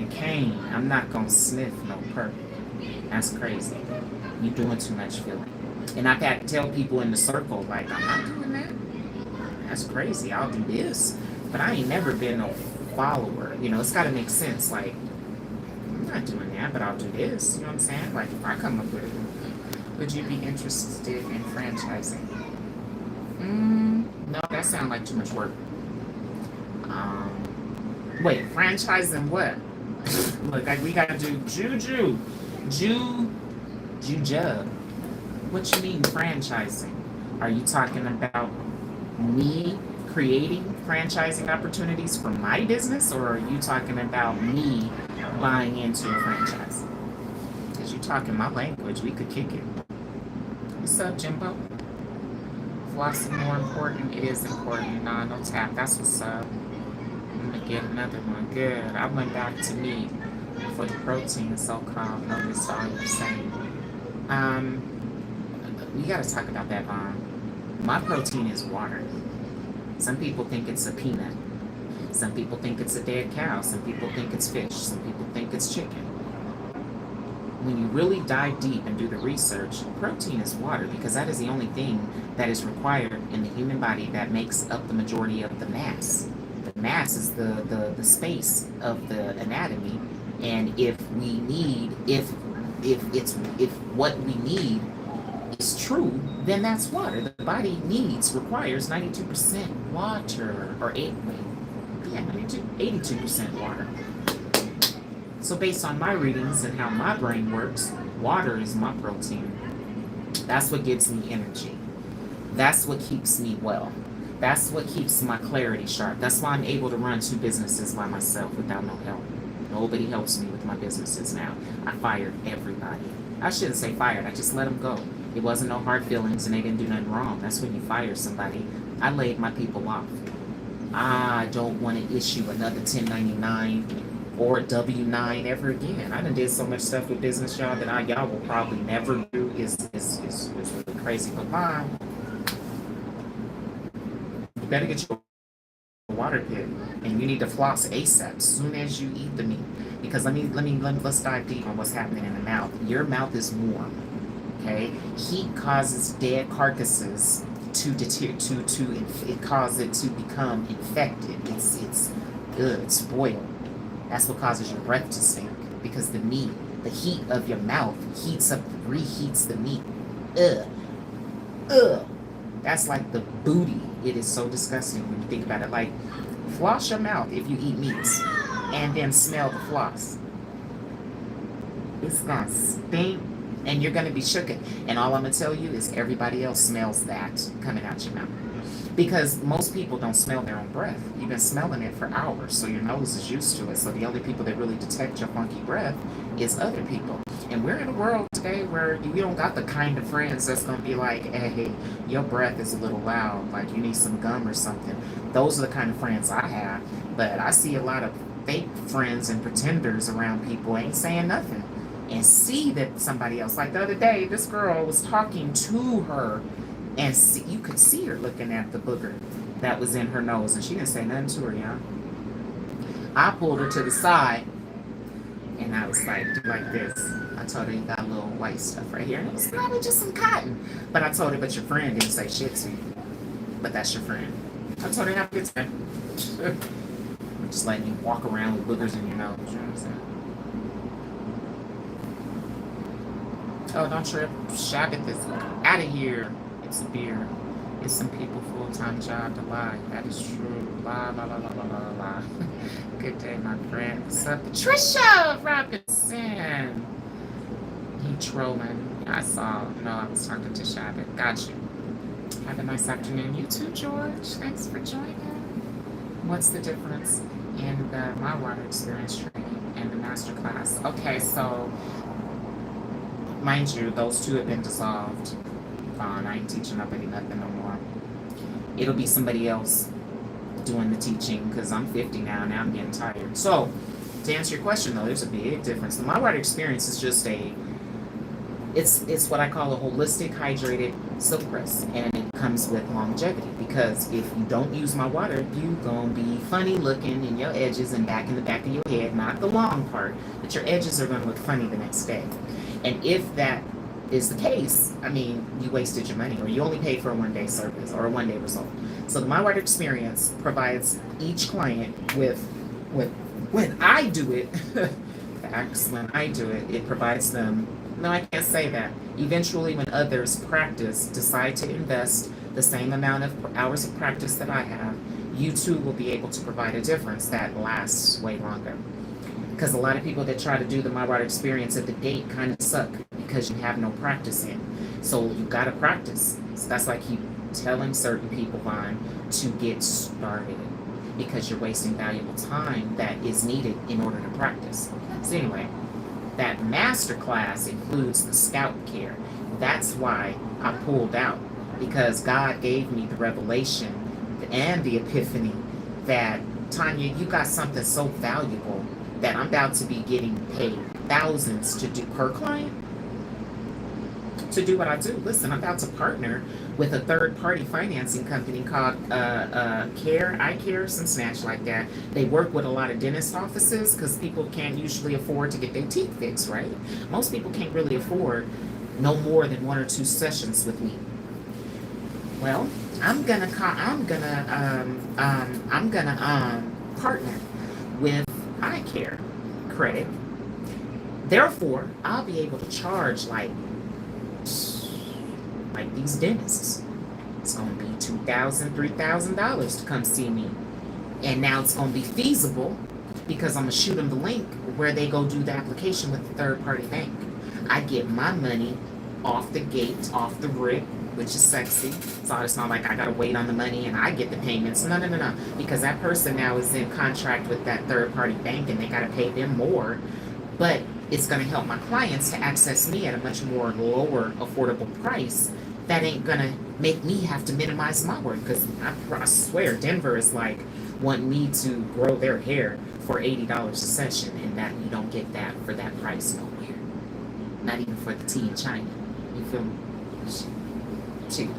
cane. I'm not gonna sniff no perk. That's crazy. You doing too much feeling. And I've had to tell people in the circle, like, I'm not doing that. That's crazy. I'll do this. But I ain't never been no follower. You know, it's got to make sense. Like, I'm not doing that, but I'll do this. You know what I'm saying? Like, if I come up with it, would you be interested in franchising? No, that sounds like too much work. Wait, franchising what? Look, like, we got to do juju. Jujub. What you mean franchising? Are you talking about me creating franchising opportunities for my business, or are you talking about me buying into a franchise? Because you're talking my language, we could kick it. What's up, Jimbo? Flossing more important? It is important. Nah, no tap. That's what's up. I'm gonna get another one. Good. I went back to meat for the protein, so-called. Notice all you're saying. We gotta talk about that, my protein is water. Some people think it's a peanut. Some people think it's a dead cow. Some people think it's fish. Some people think it's chicken. When you really dive deep and do the research, protein is water because that is the only thing that is required in the human body that makes up the majority of the mass. The mass is the space of the anatomy, and if what we need is true, then that's water. The body requires 92% water, or 82% water. So based on my readings and how my brain works, water is my protein. That's what gives me energy. That's what keeps me well. That's what keeps my clarity sharp. That's why I'm able to run 2 businesses by myself without no help. Nobody helps me with my businesses now. I fired everybody. I shouldn't say fired, I just let them go. It wasn't no hard feelings and they didn't do nothing wrong. That's when you fire somebody. I laid my people off. I don't want to issue another 1099 or W-9 ever again. I done did so much stuff with business, y'all, that y'all will probably never do. Is really crazy. But Mom, you better get your water pit, and you need to floss ASAP as soon as you eat the meat. Because let's dive deep on what's happening in the mouth. Your mouth is warm. Okay, heat causes dead carcasses to it causes it to become infected. It's good, spoiled. That's what causes your breath to stink, because the meat, the heat of your mouth reheats the meat. Ugh. Ugh. That's like the booty. It is so disgusting when you think about it. Like, floss your mouth if you eat meats and then smell the floss. It's gonna stink and you're gonna be shooken. And all I'm gonna tell you is everybody else smells that coming out your mouth. Because most people don't smell their own breath. You've been smelling it for hours, so your nose is used to it. So the only people that really detect your funky breath is other people. And we're in a world today where you don't got the kind of friends that's gonna be like, hey, your breath is a little loud, like you need some gum or something. Those are the kind of friends I have. But I see a lot of fake friends and pretenders around people ain't saying nothing. And see that somebody else, like the other day, this girl was talking to her, and you could see her looking at the booger that was in her nose, and she didn't say nothing to her, y'all. I pulled her to the side, and I was like, do like this. I told her, you got a little white stuff right here, and it was probably just some cotton. But I told her, but your friend didn't say shit to you. But that's your friend. I told her, have a good time. I'm just letting you walk around with boogers in your nose, you know what I'm saying? Oh, don't trip. Shabbat is out of here. It's a beer. It's some people full-time job to lie. That is true. La, la, la, la, la, la, la. Good day, my friend. What's up? Patricia Robinson. He trolling. I saw. No, I was talking to Shabbat. Got you. Have a nice afternoon. You too, George. Thanks for joining. What's the difference in the My Water Experience training and the masterclass? Okay, so mind you, those two have been dissolved. I ain't teaching nobody nothing no more. It'll be somebody else doing the teaching because I'm 50 now. Now I'm getting tired. So, to answer your question though, there's a big difference. The My Water Experience is just it's what I call a holistic hydrated silk press, and it comes with longevity, because if you don't use my water, you gonna be funny looking in your edges and back in the back of your head, not the long part, but your edges are gonna look funny the next day. And if that is the case, I mean, you wasted your money, or you only paid for a one-day service or a one-day result. So the My Water Experience provides each client with when I do it, facts, when I do it, it provides them, no, I can't say that. Eventually, when others decide to invest the same amount of hours of practice that I have, you too will be able to provide a difference that lasts way longer. Because a lot of people that try to do the My Water Experience at the gate kind of suck because you have no practice in. So you got to practice. So that's why I keep telling certain people, Vaughn, to get started, because you're wasting valuable time that is needed in order to practice. So anyway, that master class includes the scalp care. That's why I pulled out, because God gave me the revelation and the epiphany that, Tanya, you got something so valuable that I'm about to be getting paid thousands to do per client to do what I do. Listen, I'm about to partner with a third-party financing company called I Care, some snatch like that. They work with a lot of dentist offices because people can't usually afford to get their teeth fixed, right? Most people can't really afford no more than 1 or 2 sessions with me. Well, I'm gonna partner with I Care credit. Therefore, I'll be able to charge like these dentists. It's gonna be $2,000, $3,000 to come see me. And now it's gonna be feasible because I'm gonna shoot them the link where they go do the application with the third-party bank. I get my money off the gate, off the rip, which is sexy. So it's not like I gotta wait on the money and I get the payments. No. Because that person now is in contract with that third-party bank and they gotta pay them more. But it's gonna help my clients to access me at a much more lower, affordable price. That ain't gonna make me have to minimize my work, because I swear Denver is like wanting me to grow their hair for $80 a session, and that you don't get that for that price nowhere. Not even for the tea in China. You feel me? Cheap.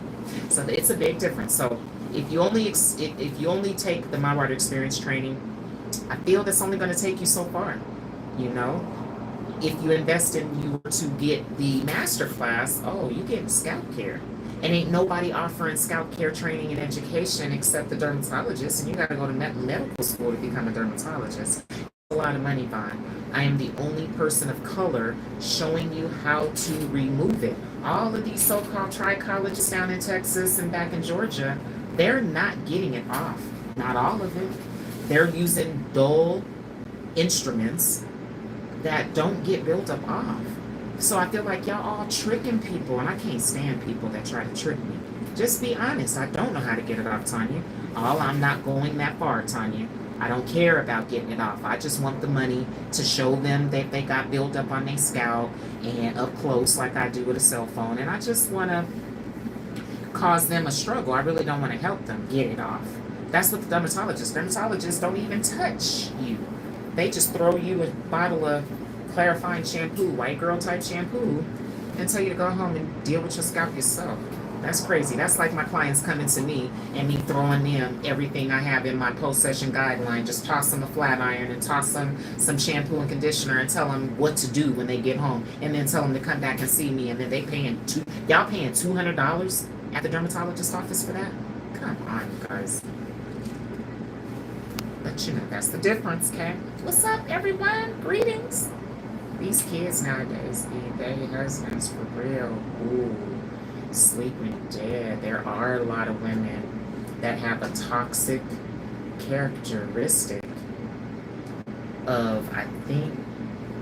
So it's a big difference. So if you only take the My Water Experience training, I feel that's only going to take you so far. You know, if you invest in you to get the master class, oh, you get scalp care. And ain't nobody offering scalp care training and education except the dermatologist, and you got to go to medical school to become a dermatologist. a lot of money, Vaughn. I am the only person of color showing you how to remove it. All of these so-called trichologists down in Texas and back in Georgia, they're not getting it off. Not all of it. They're using dull instruments that don't get built up off. So I feel like y'all all tricking people, and I can't stand people that try to trick me. Just be honest. I don't know how to get it off, Tanya. I'm not going that far, Tanya. I don't care about getting it off. I just want the money to show them that they got built up on their scalp and up close like I do with a cell phone. And I just want to cause them a struggle. I really don't want to help them get it off. That's what the dermatologists don't even touch you. They just throw you a bottle of clarifying shampoo, white girl type shampoo, and tell you to go home and deal with your scalp yourself. That's crazy. That's like my clients coming to me and me throwing them everything I have in my post-session guideline. Just toss them a flat iron and toss them some shampoo and conditioner and tell them what to do when they get home. And then tell them to come back and see me. And then they y'all paying $200 at the dermatologist's office for that? Come on, you guys. But you know, that's the difference, okay? What's up, everyone? Greetings. These kids nowadays, their husbands for real. Ooh. Sleeping dead. There are a lot of women that have a toxic characteristic of, I think,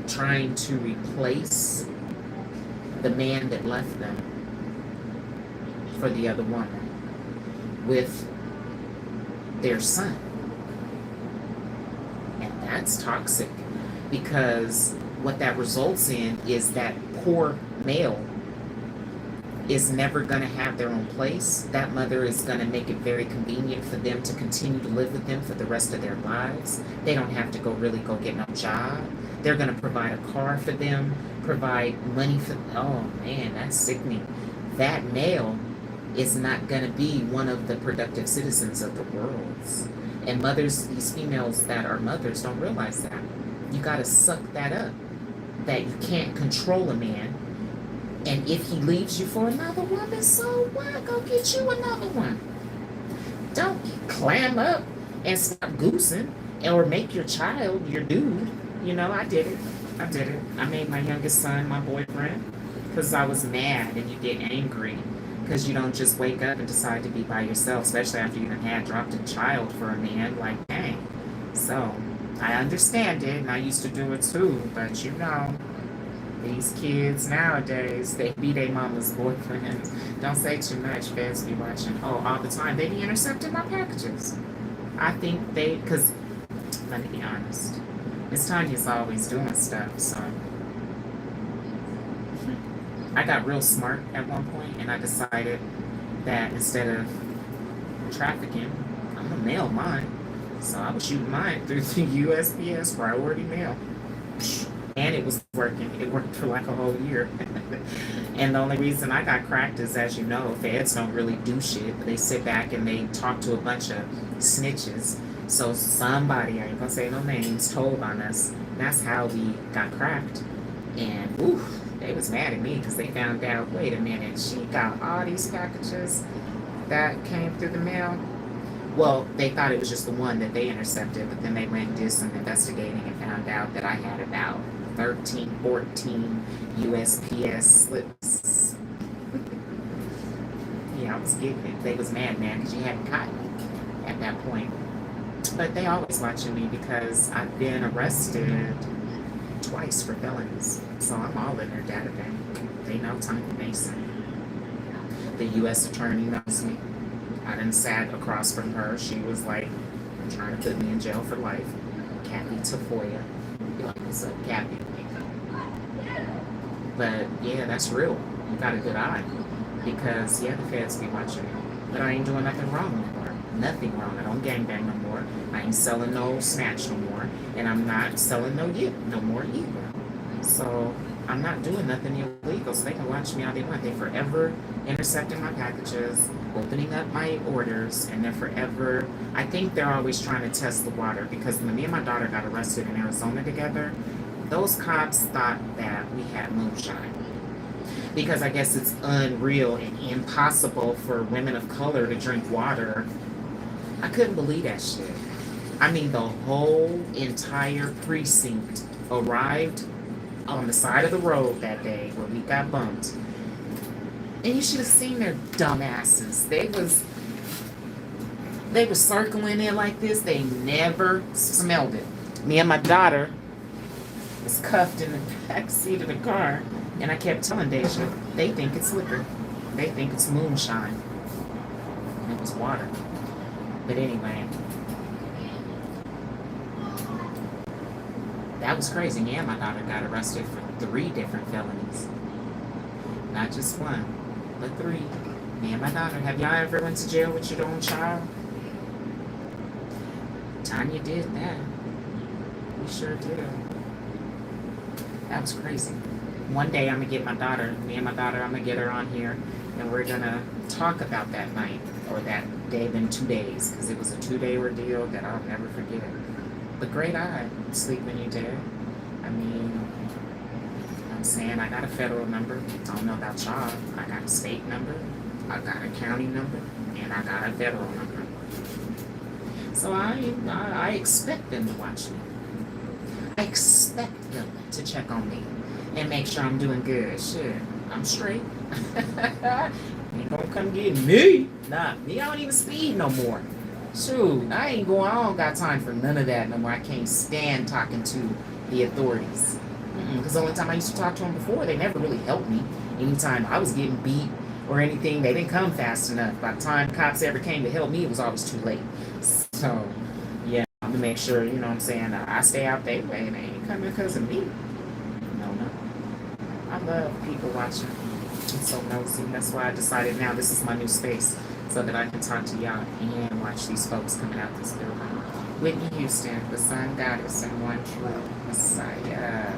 trying to replace the man that left them for the other woman with their son. And that's toxic, because what that results in is that poor male is never going to have their own place. That mother is going to make it very convenient for them to continue to live with them for the rest of their lives. They don't have to really go get no job. They're going to provide a car for them, provide money for, oh man, that's sickening. That male is not going to be one of the productive citizens of the world. And mothers, these females that are mothers, don't realize that. You got to suck that up, that you can't control a man. And if he leaves you for another woman, so what? Go get you another one. Don't clam up and stop goosing or make your child your dude. You know, I did it. I made my youngest son my boyfriend because I was mad, and you get angry because you don't just wake up and decide to be by yourself, especially after you had dropped a child for a man. Like, dang. So I understand it, and I used to do it too, but you know, these kids nowadays, they be their mama's boyfriends. Don't say too much, feds be watching. Oh, all the time. They be intercepting my packages. I think because, let me be honest, Miss Tanya's always doing stuff, so. I got real smart at one point, and I decided that instead of trafficking, I'm gonna mail mine. So I was shooting mine through the USPS priority mail. And it was working. It worked for like a whole year. And the only reason I got cracked is, as you know, feds don't really do shit. They sit back and they talk to a bunch of snitches. So somebody, I ain't gonna say no names, told on us. That's how we got cracked. And oof, they was mad at me because they found out, wait a minute, she got all these packages that came through the mail. Well, they thought it was just the one that they intercepted, but then they went and did some investigating and found out that I had about 13, 14 USPS slips. Yeah, I was getting it. They was mad, man, because you hadn't caught me at that point. But they always watching me because I've been arrested twice for felonies. So I'm all in their database. They know Tanya Mason. The U.S. attorney knows me. I done sat across from her. She was like trying to put me in jail for life. Kathy Tafoya. You like, what's up, Kathy? But yeah, that's real. You got a good eye. Because yeah, the feds be watching me. But I ain't doing nothing wrong no more. Nothing wrong. I don't gangbang no more. I ain't selling no snatch no more. And I'm not selling no yip no more either. So I'm not doing nothing illegal, so they can watch me all they want. They forever intercepting my packages, opening up my orders, and they're forever, I think they're always trying to test the water, because when me and my daughter got arrested in Arizona together, those cops thought that we had moonshine. Because I guess it's unreal and impossible for women of color to drink water. I couldn't believe that shit. I mean, the whole entire precinct arrived on the side of the road that day where we got bumped. And you should have seen their dumb asses. They were circling in like this. They never smelled it. Me and my daughter was cuffed in the back seat of the car, and I kept telling Deja, they think it's liquor. They think it's moonshine. And it was water. But anyway, that was crazy. Me and my daughter got arrested for 3 different felonies. Not just one, but 3. Me and my daughter. Have y'all ever went to jail with your own child? Tanya did that. We sure did. That was crazy. One day I'm gonna get my daughter, me and my daughter, I'm gonna get her on here, and we're gonna talk about that night, or that day, then 2 days, because it was a 2-day ordeal that I'll never forget. The great eye, sleep when you're dead. I mean, I'm saying I got a federal number. I don't know about y'all. I got a state number, I got a county number, and I got a federal number. So I expect them to watch me. I expect them to check on me and make sure I'm doing good. Shit, I'm straight. Ain't gonna come get me. Nah, me, I don't even speed no more. Shoot, I don't got time for none of that no more. I can't stand talking to the authorities. Because the only time I used to talk to them before, they never really helped me. Anytime I was getting beat or anything, they didn't come fast enough. By the time cops ever came to help me, it was always too late. So, yeah, I'm gonna make sure, you know what I'm saying, I stay out their way and they ain't coming because of me. No. I love people watching. I'm so nosy. That's why I decided now this is my new space, so that I can talk to y'all and watch these folks coming out this building. Whitney Houston, the Sun Goddess and one true Messiah.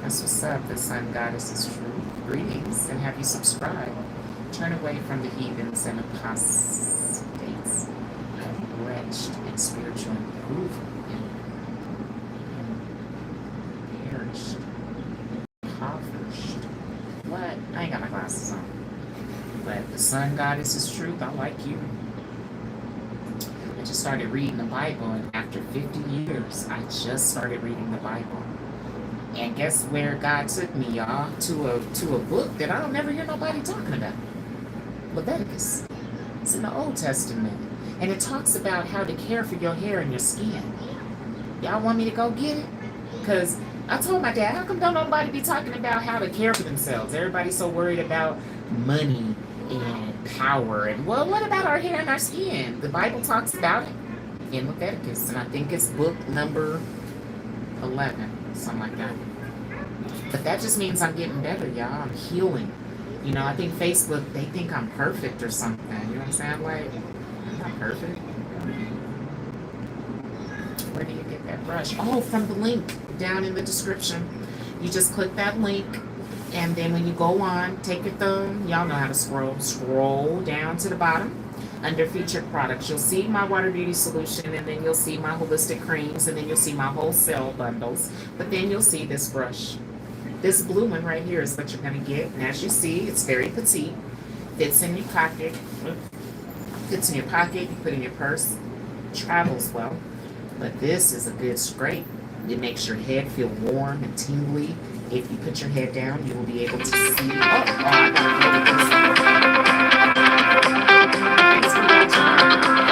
That's what's up. The Sun Goddess is true. Greetings, and have you subscribed? Turn away from the heathens and apostates, wretched in spiritual improvement, perished, impoverished. What? I ain't got my glasses on. But the Sun Goddess is truth. I like you. I just started reading the Bible, and after 50 years, I just started reading the Bible. And guess where God took me, y'all? To a book that I don't never hear nobody talking about. Leviticus. It's in the Old Testament. And it talks about how to care for your hair and your skin. Y'all want me to go get it? Because I told my dad, how come don't nobody be talking about how to care for themselves? Everybody's so worried about money and power. And, well, what about our hair and our skin? The Bible talks about it in Leviticus. And I think it's book number 11, something like that. But that just means I'm getting better, y'all. I'm healing. You know, I think Facebook, they think I'm perfect or something. You know what I'm saying? Like, I'm not perfect. Where do you get that brush? Oh, from the link down in the description. You just click that link, and then when you go on, take your thumb. Y'all know how to scroll down to the bottom. Under featured products, you'll see my water beauty solution, and then you'll see my holistic creams, and then you'll see my wholesale bundles. But then you'll see this brush. This blue one right here is what you're going to get. And as you see, it's very petite. Fits in your pocket. Fits in your pocket. You put in your purse. Travels well. But this is a good scrape. It makes your head feel warm and tingly. If you put your head down, you will be able to see. I gotta